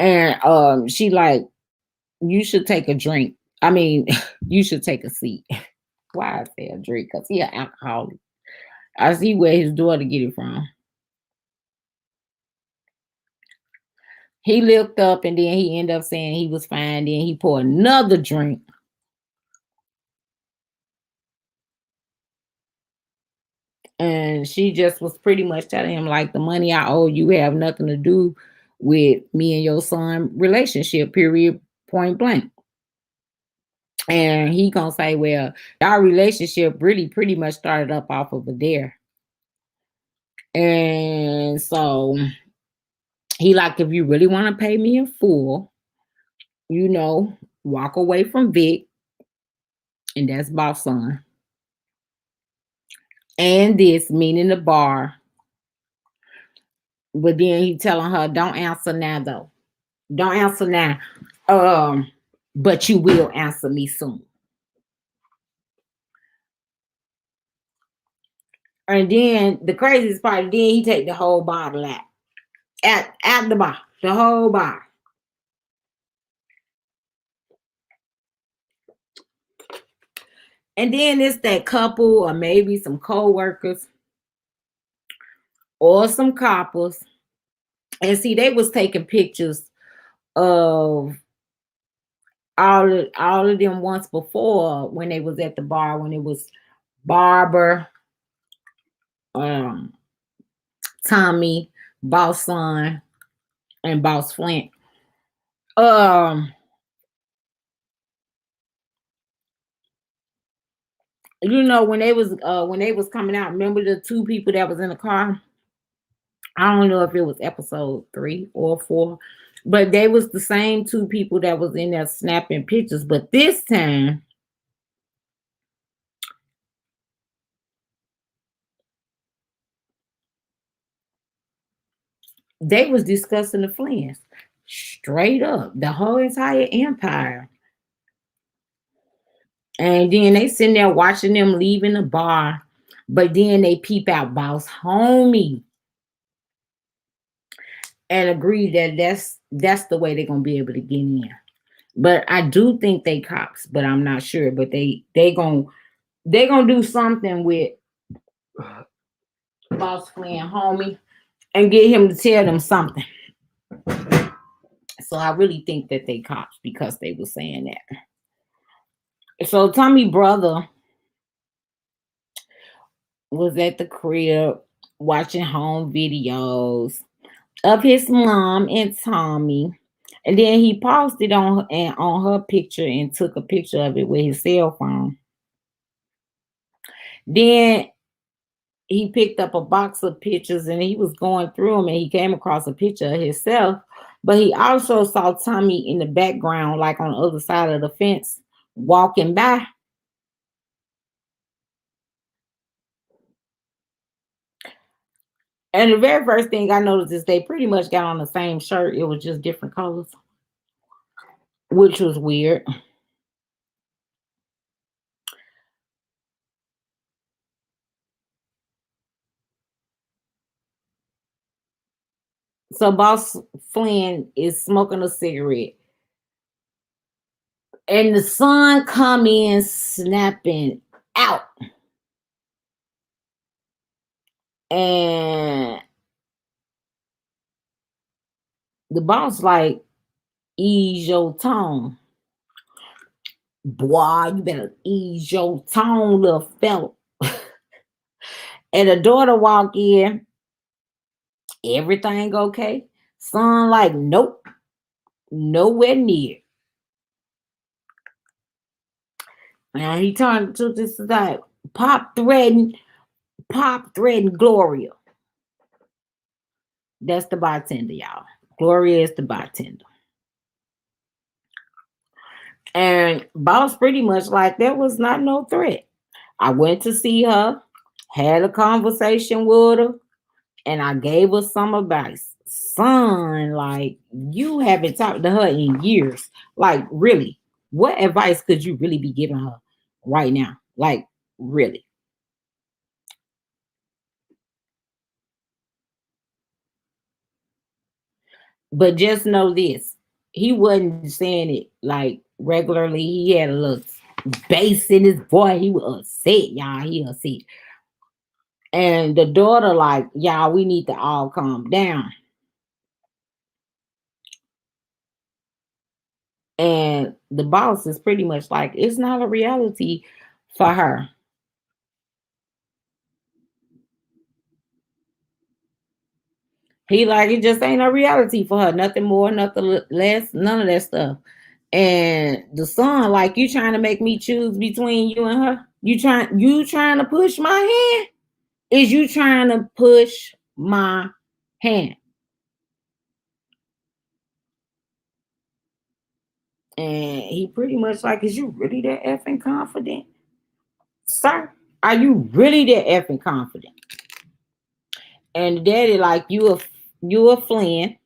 And she like, you should take a drink. I mean, you should take a seat. Why I say a drink? Because he an alcoholic. I see where his daughter get it from. He looked up and then he ended up saying he was fine. Then he poured another drink. And she just was pretty much telling him, like, the money I owe you have nothing to do with me and your son relationship, period, point blank. And he gonna say, well, our relationship really pretty much started up off of a dare. And so he like, if you really want to pay me in full, you know, walk away from Vic, and that's boss son. And this, meaning the bar. But then he telling her, don't answer now though. Don't answer now. Um, but you will answer me soon. And then the craziest part, then he take the whole bottle out. At the bar. The whole bar. And then it's that couple or maybe some co-workers or some coppers. And see, they was taking pictures of all of them once before when they was at the bar, when it was Barber, um, Tommy, Boss Son, and Boss Flint. Um, when they was coming out, remember the two people that was in the car? I don't know if it was episode 3 or 4, but they was the same two people that was in there snapping pictures. But this time, they was discussing the Flynn's straight up, the whole entire empire. And then they sitting there watching them leaving the bar, but then they peep out Boss Homie and agree that that's the way they're gonna be able to get in. But I do think they cops, but I'm not sure. But they gonna do something with Boss Flynn Homie and get him to tell them something. So I really think that they cops because they were saying that. So Tommy brother was at the crib watching home videos of his mom and Tommy. And then he paused it on her picture and took a picture of it with his cell phone. Then he picked up a box of pictures and he was going through them and he came across a picture of himself. But he also saw Tommy in the background, like on the other side of the fence, walking by. And the very first thing I noticed is they pretty much got on the same shirt. It was just different colors, which was weird. So Boss Flynn is smoking a cigarette. And the sun come in snapping out. And the boss like, ease your tone. Boy, you better ease your tone, little fella. And the daughter walk in, everything okay? Son like, nope, nowhere near. And he turned to this side, Pop threatened Gloria. That's the bartender, y'all. Gloria is the bartender. And boss pretty much like, there was not no threat. I went to see her, had a conversation with her, and I gave her some advice. Son, like, you haven't talked to her in years. Like, really, what advice could you really be giving her right now? Like, really? But just know this. He wasn't saying it like regularly. He had a little bass in his voice. He was upset, y'all. He upset. And the daughter, like, y'all, we need to all calm down. And the boss is pretty much like, it's not a reality for her. He like, it just ain't a reality for her. Nothing more, nothing less, none of that stuff. And the son, like, you trying to make me choose between you and her? You trying to push my hand? Is you trying to push my hand? And he pretty much like, is you really that effing confident? Sir, are you really that effing confident? And the daddy like, you a fleeing,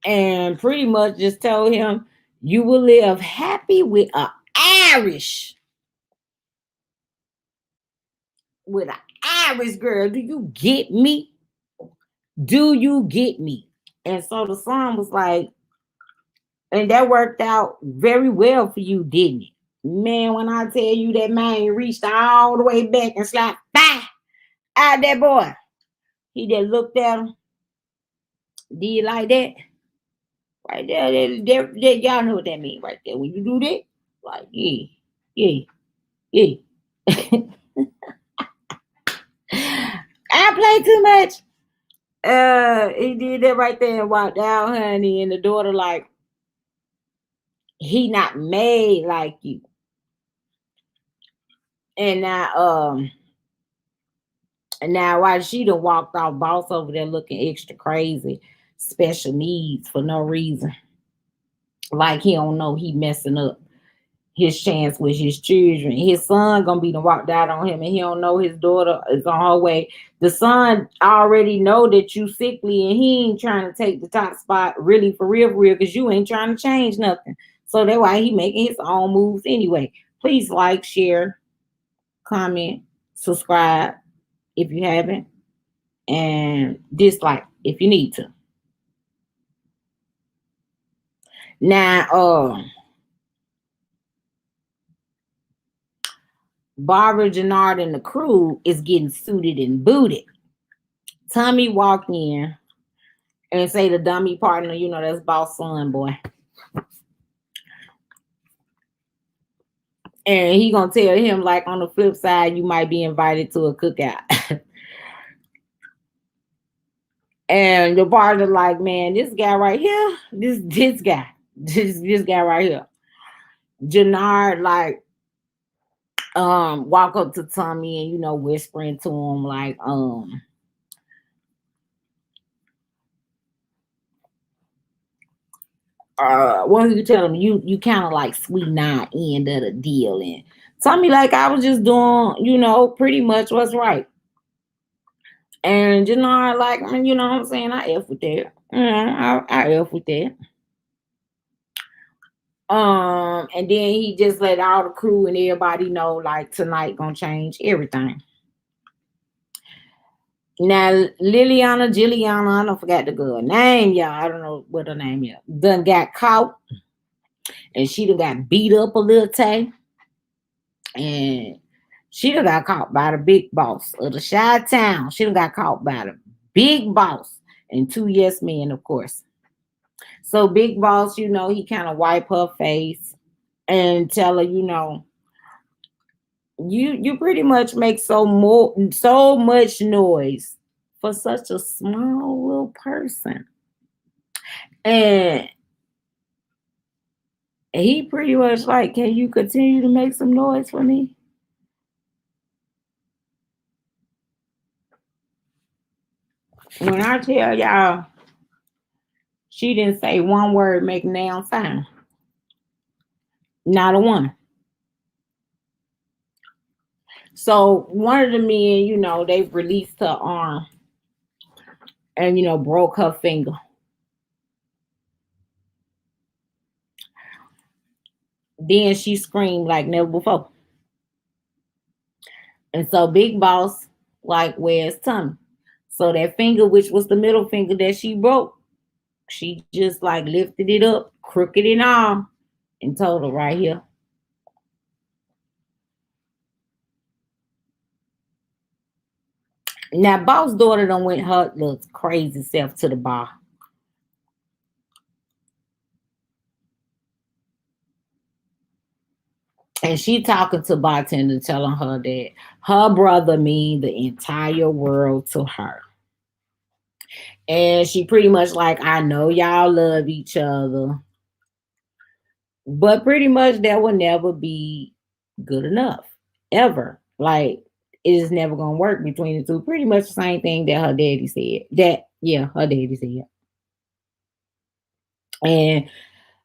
and pretty much just told him you will live happy with a Irish, with an Irish girl. Do you get me? Do you get me? And so the son was like, and that worked out very well for you, didn't it? Man, when I tell you that man reached all the way back and slapped, bah, out that boy. He just looked at him, did like that. Right there, y'all know what that means right there. When you do that, like, yeah, yeah, yeah. I play too much. He did that right there and walked out, honey. And the daughter, like, he not made like you. And now why she done walked off, boss over there looking extra crazy, special needs for no reason. Like he don't know he messing up his chance with his children. His son gonna be the walked out on him, and he don't know his daughter is on her way. The son already know that you sickly, and he ain't trying to take the top spot really for real, because you ain't trying to change nothing. So that's why he making his own moves anyway. Please like, share, comment, subscribe if you haven't, and dislike if you need to. Now, Barbara Jannard and the crew is getting suited and booted. Tommy walk in and say the dummy partner, that's boss son boy. And he gonna tell him, like, on the flip side, you might be invited to a cookout. And the partner like, man, this guy right here, this guy, this guy right here. Jannard like walk up to Tommy and whispering to him like what you tell him, you kind of like sweeten our end of the deal. And Tommy like, I was just doing pretty much what's right. And like, you know what I'm saying, I F with that. I F with that. And then he just let all the crew and everybody know, like, tonight gonna change everything. Now, Liliana, I don't forget the girl name, y'all. I don't know what her name is. Done got caught, and she done got beat up a little tay. And she done got caught by the big boss of the Chi Town. She done got caught by the big boss and two yes men, of course. So big boss, he kind of wipe her face and tell her, you pretty much make so much noise for such a small little person. And he pretty much like, can you continue to make some noise for me? When I tell y'all, she didn't say one word making down sound. Not a one. So one of the men, they released her arm and broke her finger. Then she screamed like never before. And so Big Boss, like, where's Tommy? So that finger, which was the middle finger that she broke, she just like lifted it up, crooked and all, and told her right here. Now, boss daughter done went her little crazy self to the bar, and she talking to bartender, telling her that her brother mean the entire world to her, and she pretty much like, I know y'all love each other, but pretty much that will never be good enough ever. Like it is never gonna work between the two. Pretty much the same thing that her daddy said. That yeah, her daddy said. And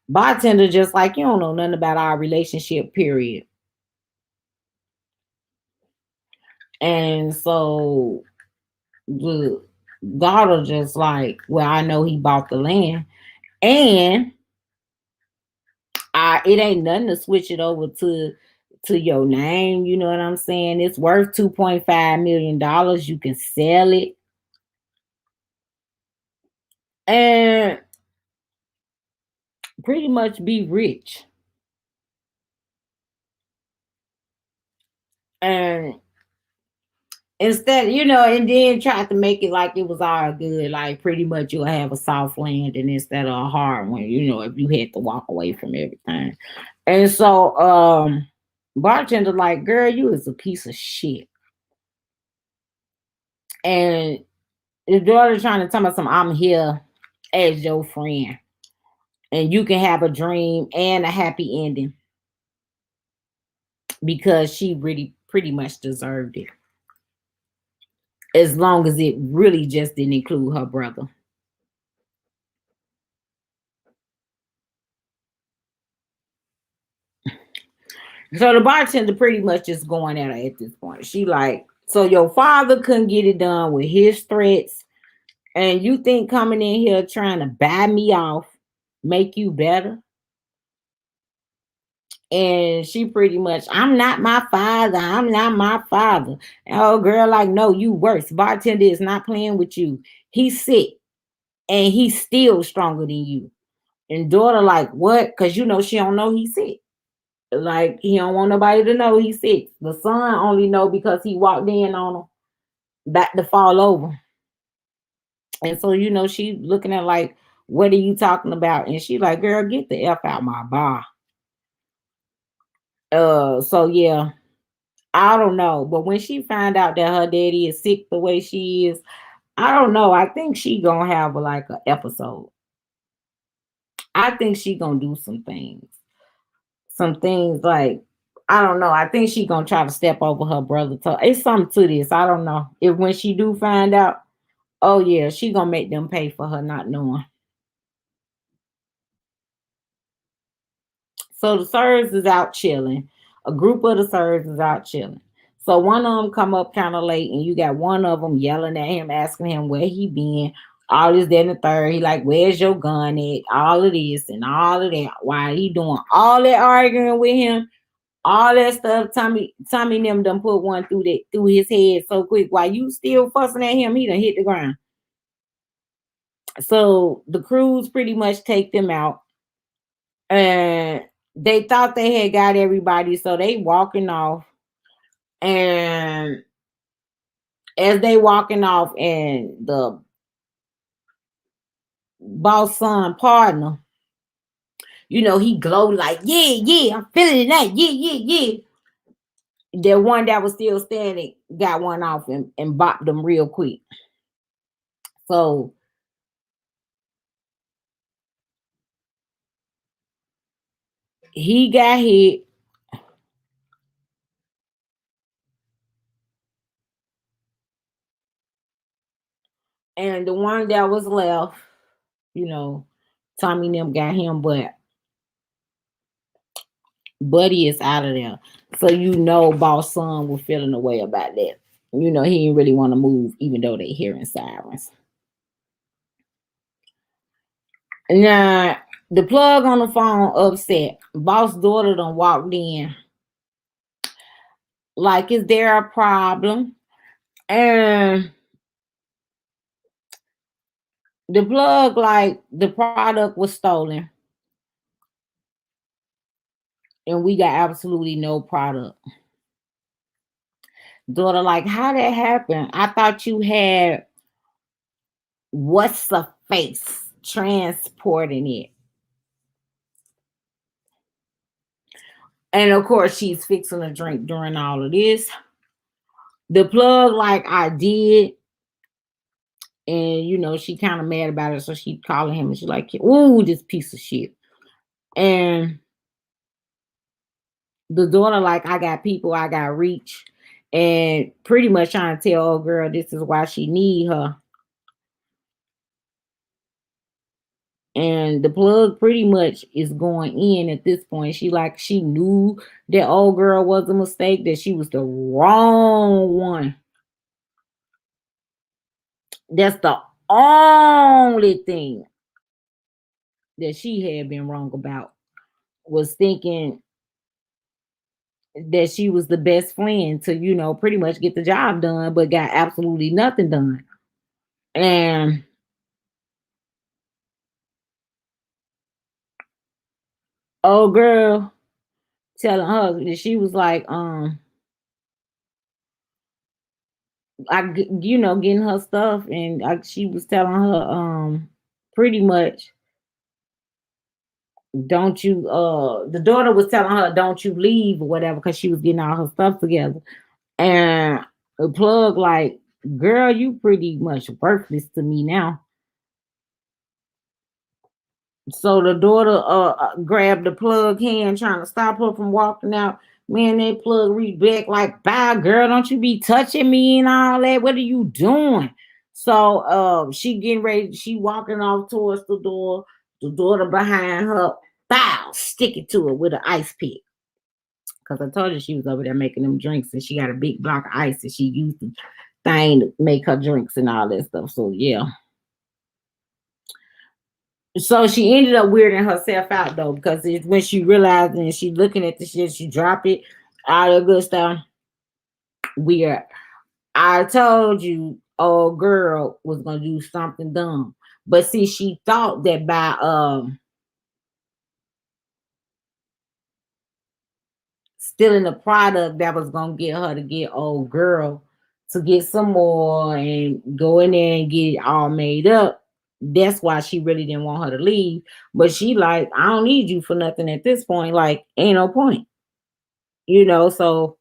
bartender just like you don't know nothing about our relationship, period. And so the daughter just like, well, I know he bought the land, and it ain't nothing to switch it over to your name. You know what I'm saying? It's worth $2.5 million. You can sell it and pretty much be rich. And instead, and then tried to make it like it was all good. Like pretty much you'll have a soft landing instead of a hard one, if you had to walk away from everything. And so bartender like, girl, you is a piece of shit. And the daughter trying to tell me something, I'm here as your friend. And you can have a dream and a happy ending because she really pretty much deserved it. As long as it really just didn't include her brother. So the bartender pretty much just going at her at this point. She like, so your father couldn't get it done with his threats, and you think coming in here trying to buy me off make you better? And she pretty much, I'm not my father. I'm not my father. And oh girl, like, no, you worse. Bartender is not playing with you. He's sick and he's still stronger than you. And daughter, like, what? Cause she don't know he's sick. Like he don't want nobody to know he's sick. The son only know because he walked in on him, back to fall over. And so she looking at like, what are you talking about? And she like, girl, get the F out my bar. So yeah, I don't know. But when she find out that her daddy is sick the way she is, I don't know. I think she gonna have like an episode. I think she gonna do some things. Some things like, I don't know. I think she gonna try to step over her brother. It's something to this. I don't know. If when she do find out, oh yeah, she gonna make them pay for her not knowing. So the Sirs is out chilling. A group of the Sirs is out chilling. So one of them come up kind of late, and you got one of them yelling at him, asking him where he been. All this, that, and the third. He like, where's your gun at? All of this and all of that. Why he doing all that arguing with him? All that stuff. Tommy and them done put one through his head so quick. While you still fussing at him, he done hit the ground. So the crews pretty much take them out, and they thought they had got everybody, so they walking off. And as they walking off, and the boss son partner, he glowed like, yeah, yeah, I'm feeling that, yeah, yeah, yeah. The one that was still standing got one off and bopped them real quick. So he got hit, and the one that was left, you know, Tommy and them got him, but Buddy is out of there. So boss son was feeling a way about that. He didn't really want to move, even though they hearing sirens. Now, the plug on the phone upset. Boss daughter done walked in. Like, is there a problem? And The plug, like the product was stolen, and we got absolutely no product. Daughter, like, how that happened? I thought you had what's the face transporting it. And of course, she's fixing a drink during all of this. The plug, like, I did, and she kind of mad about it, so she calling him and she's like, "Ooh, this piece of shit." And the daughter, like, I got people, I got reach, and pretty much trying to tell old girl this is why she need her. And the plug pretty much is going in at this point. She knew that old girl was a mistake, that she was the wrong one. That's the only thing that she had been wrong about, was thinking that she was the best friend to, pretty much get the job done, but got absolutely nothing done. And old girl telling her that she was like, getting her stuff, and she was telling her, pretty much, don't you, the daughter was telling her, don't you leave or whatever, because she was getting all her stuff together. And the plug, like, girl, you pretty much worthless to me now. So the daughter grabbed the plug hand, trying to stop her from walking out. Man, that plug reached back like, bye, girl, don't you be touching me and all that. What are you doing? So she getting ready, she walking off towards the door. The daughter behind her, bow, stick it to her with an ice pick. Because I told you she was over there making them drinks, and she got a big block of ice that she used the thing to make her drinks and all that stuff. So yeah. So she ended up weirding herself out though, because it's when she realized and she looking at the shit, she dropped it, all that good stuff. Weird. I told you, old girl was gonna do something dumb, but see, she thought that by stealing the product, that was gonna get her to get old girl to get some more and go in there and get it all made up. That's why she really didn't want her to leave. But she like, I don't need you for nothing at this point. Like, ain't no point. So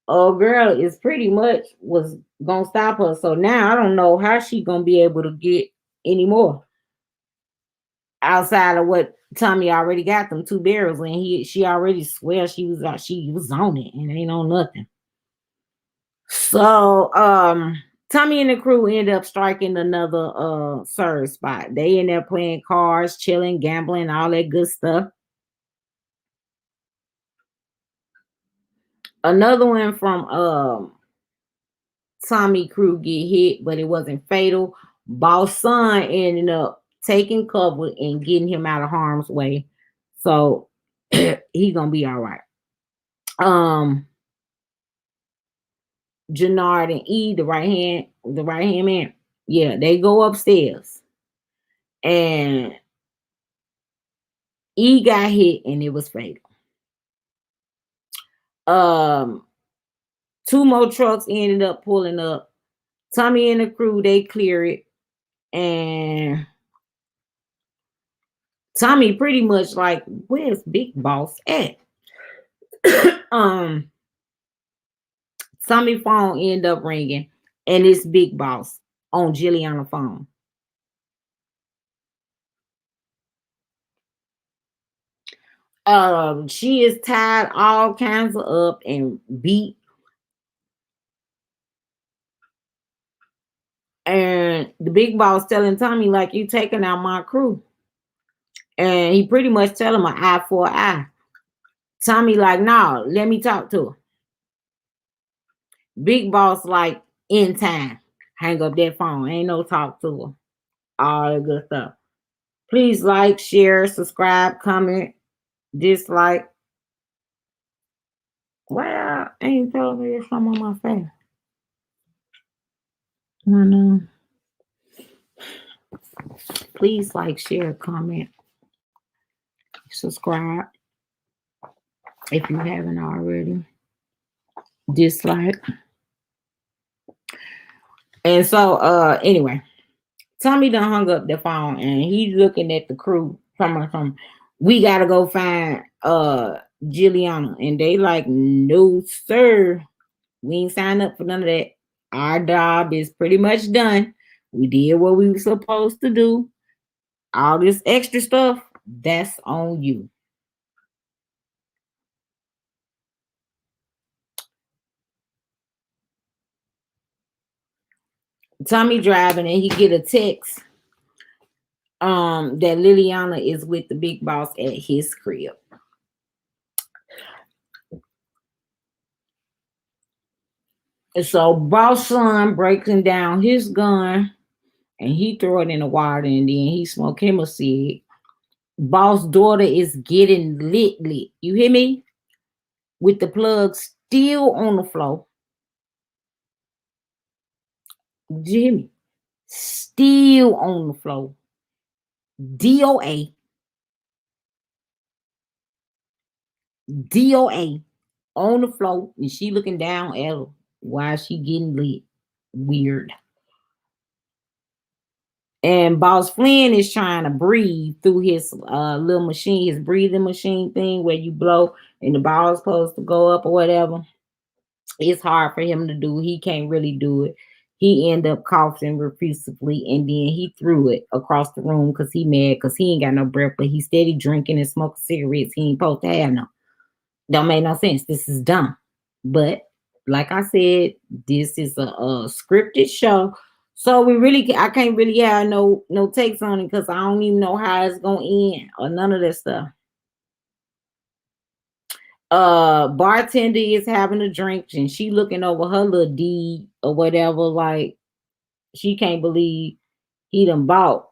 old girl is pretty much was gonna stop her. So now I don't know how she gonna be able to get any more outside of what Tommy already got them 2 barrels, and she already swear she was on it and ain't on nothing. So Tommy and the crew end up striking another serve spot. They end up playing cards, chilling, gambling, all that good stuff. Another one from Tommy crew get hit, but it wasn't fatal. Boss son ended up taking cover and getting him out of harm's way. So he gonna be all right. Um Jannard and E, the right hand man. Yeah, they go upstairs. And E got hit and it was fatal. Um, Two more trucks ended up pulling up. Tommy and the crew, they clear it. And Tommy pretty much like, where's Big Boss at? um, Tommy phone end up ringing, and it's Big Boss on Jilliana phone. She is tied all kinds of up and beat, and the Big Boss telling Tommy like, you taking out my crew, and he pretty much tell him an eye for an eye. Tommy like, nah, let me talk to her. Big Boss like, in time, hang up that phone, ain't no talk to her, all that good stuff. Please like, share, subscribe, comment, dislike. Well, ain't telling me there's something on my face. I know. Please like, share, comment, subscribe if you haven't already. Dislike. And so anyway, Tommy done hung up the phone and he's looking at the crew from we gotta go find Juliana. And they like, no, sir. We ain't signed up for none of that. Our job is pretty much done. We did what we were supposed to do. All this extra stuff, that's on you. Tommy driving and he get a text that Liliana is with the big boss at his crib. And so boss son breaking down his gun and he throw it in the water and then he smoke him a cig. Boss daughter is getting lit. You hear me? With the plug still on the floor. Did you hear me? Still on the floor. DOA. DOA on the floor. And she looking down at her while she getting lit. Weird. And Boss Flynn is trying to breathe through his little machine, his breathing machine thing where you blow and the ball's supposed to go up or whatever. It's hard for him to do. He can't really do it. He end up coughing profusely and then he threw it across the room because he mad because he ain't got no breath, but he steady drinking and smoking cigarettes. He ain't supposed to have no. Don't make no sense. This is dumb. But like I said, this is a scripted show. So I can't really have no takes on it because I don't even know how it's gonna end or none of that stuff. Bartender is having a drink and she looking over her little deed or whatever, like she can't believe he done bought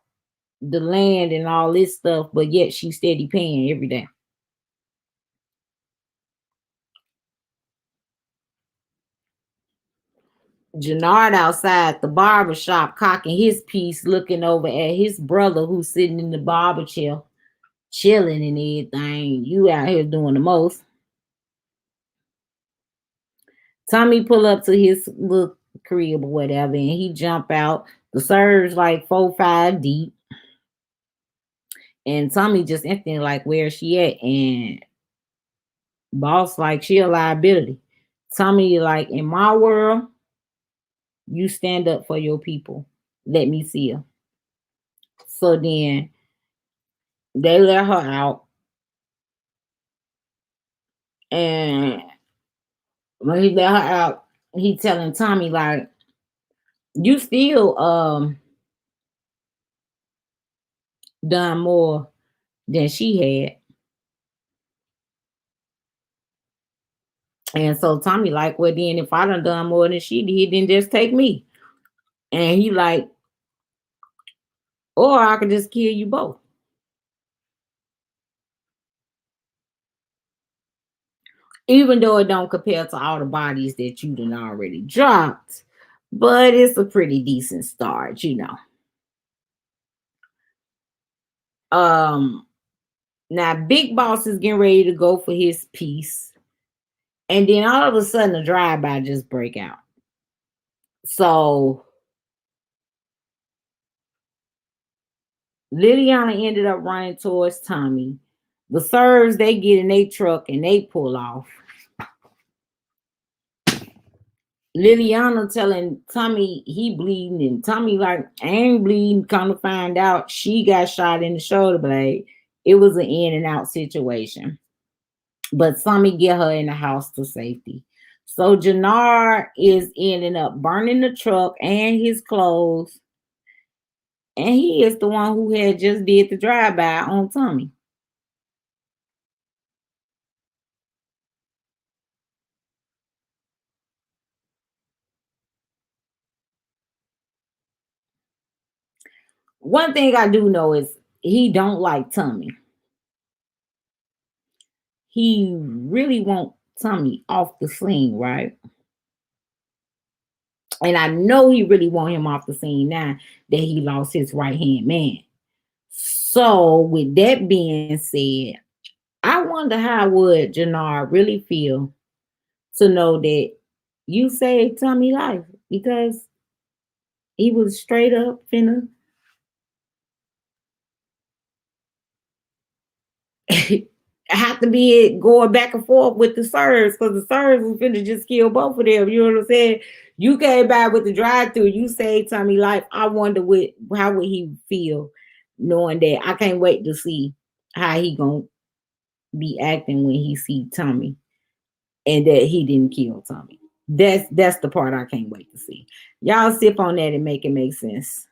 the land and all this stuff, but yet she steady paying every day. Jannard outside the barber shop cocking his piece, looking over at his brother who's sitting in the barber chair, chilling and everything. You out here doing the most. Tommy pull up to his little crib or whatever, and he jump out. The surge like 4-5 deep, and Tommy just instantly like, where she at? And boss like, she a liability. Tommy like, in my world, you stand up for your people. Let me see her. So then they let her out, and when he let her out, he telling Tommy like, you still done more than she had. And so Tommy like, well then if I done more than she did, then just take me. And he like, or I could just kill you both. Even though it don't compare to all the bodies that you done already dropped. But it's a pretty decent start, you know. Um Now Big Boss is getting ready to go for his piece. And then all of a sudden a drive-by just break out. So Liliana ended up running towards Tommy. The Serves, they get in their truck and they pull off. Liliana telling Tommy he bleeding, and Tommy like, I ain't bleeding. Come to find out, she got shot in the shoulder blade. It was an in and out situation. But Tommy get her in the house to safety. So Jannard is ending up burning the truck and his clothes. And he is the one who had just did the drive-by on Tommy. One thing I do know is he don't like Tommy. He really want Tommy off the scene, right? And I know he really want him off the scene now that he lost his right hand man. So with that being said, I wonder how would Jannard really feel to know that you saved Tommy life because he was straight up finna have to be going back and forth with the Sirs because the Sirs was finna just kill both of them. You know what I'm saying? You came back with the drive through. You saved Tommy life. I wonder how would he feel knowing that. I can't wait to see how he gonna be acting when he see Tommy and that he didn't kill Tommy. That's the part I can't wait to see. Y'all sip on that and make it make sense.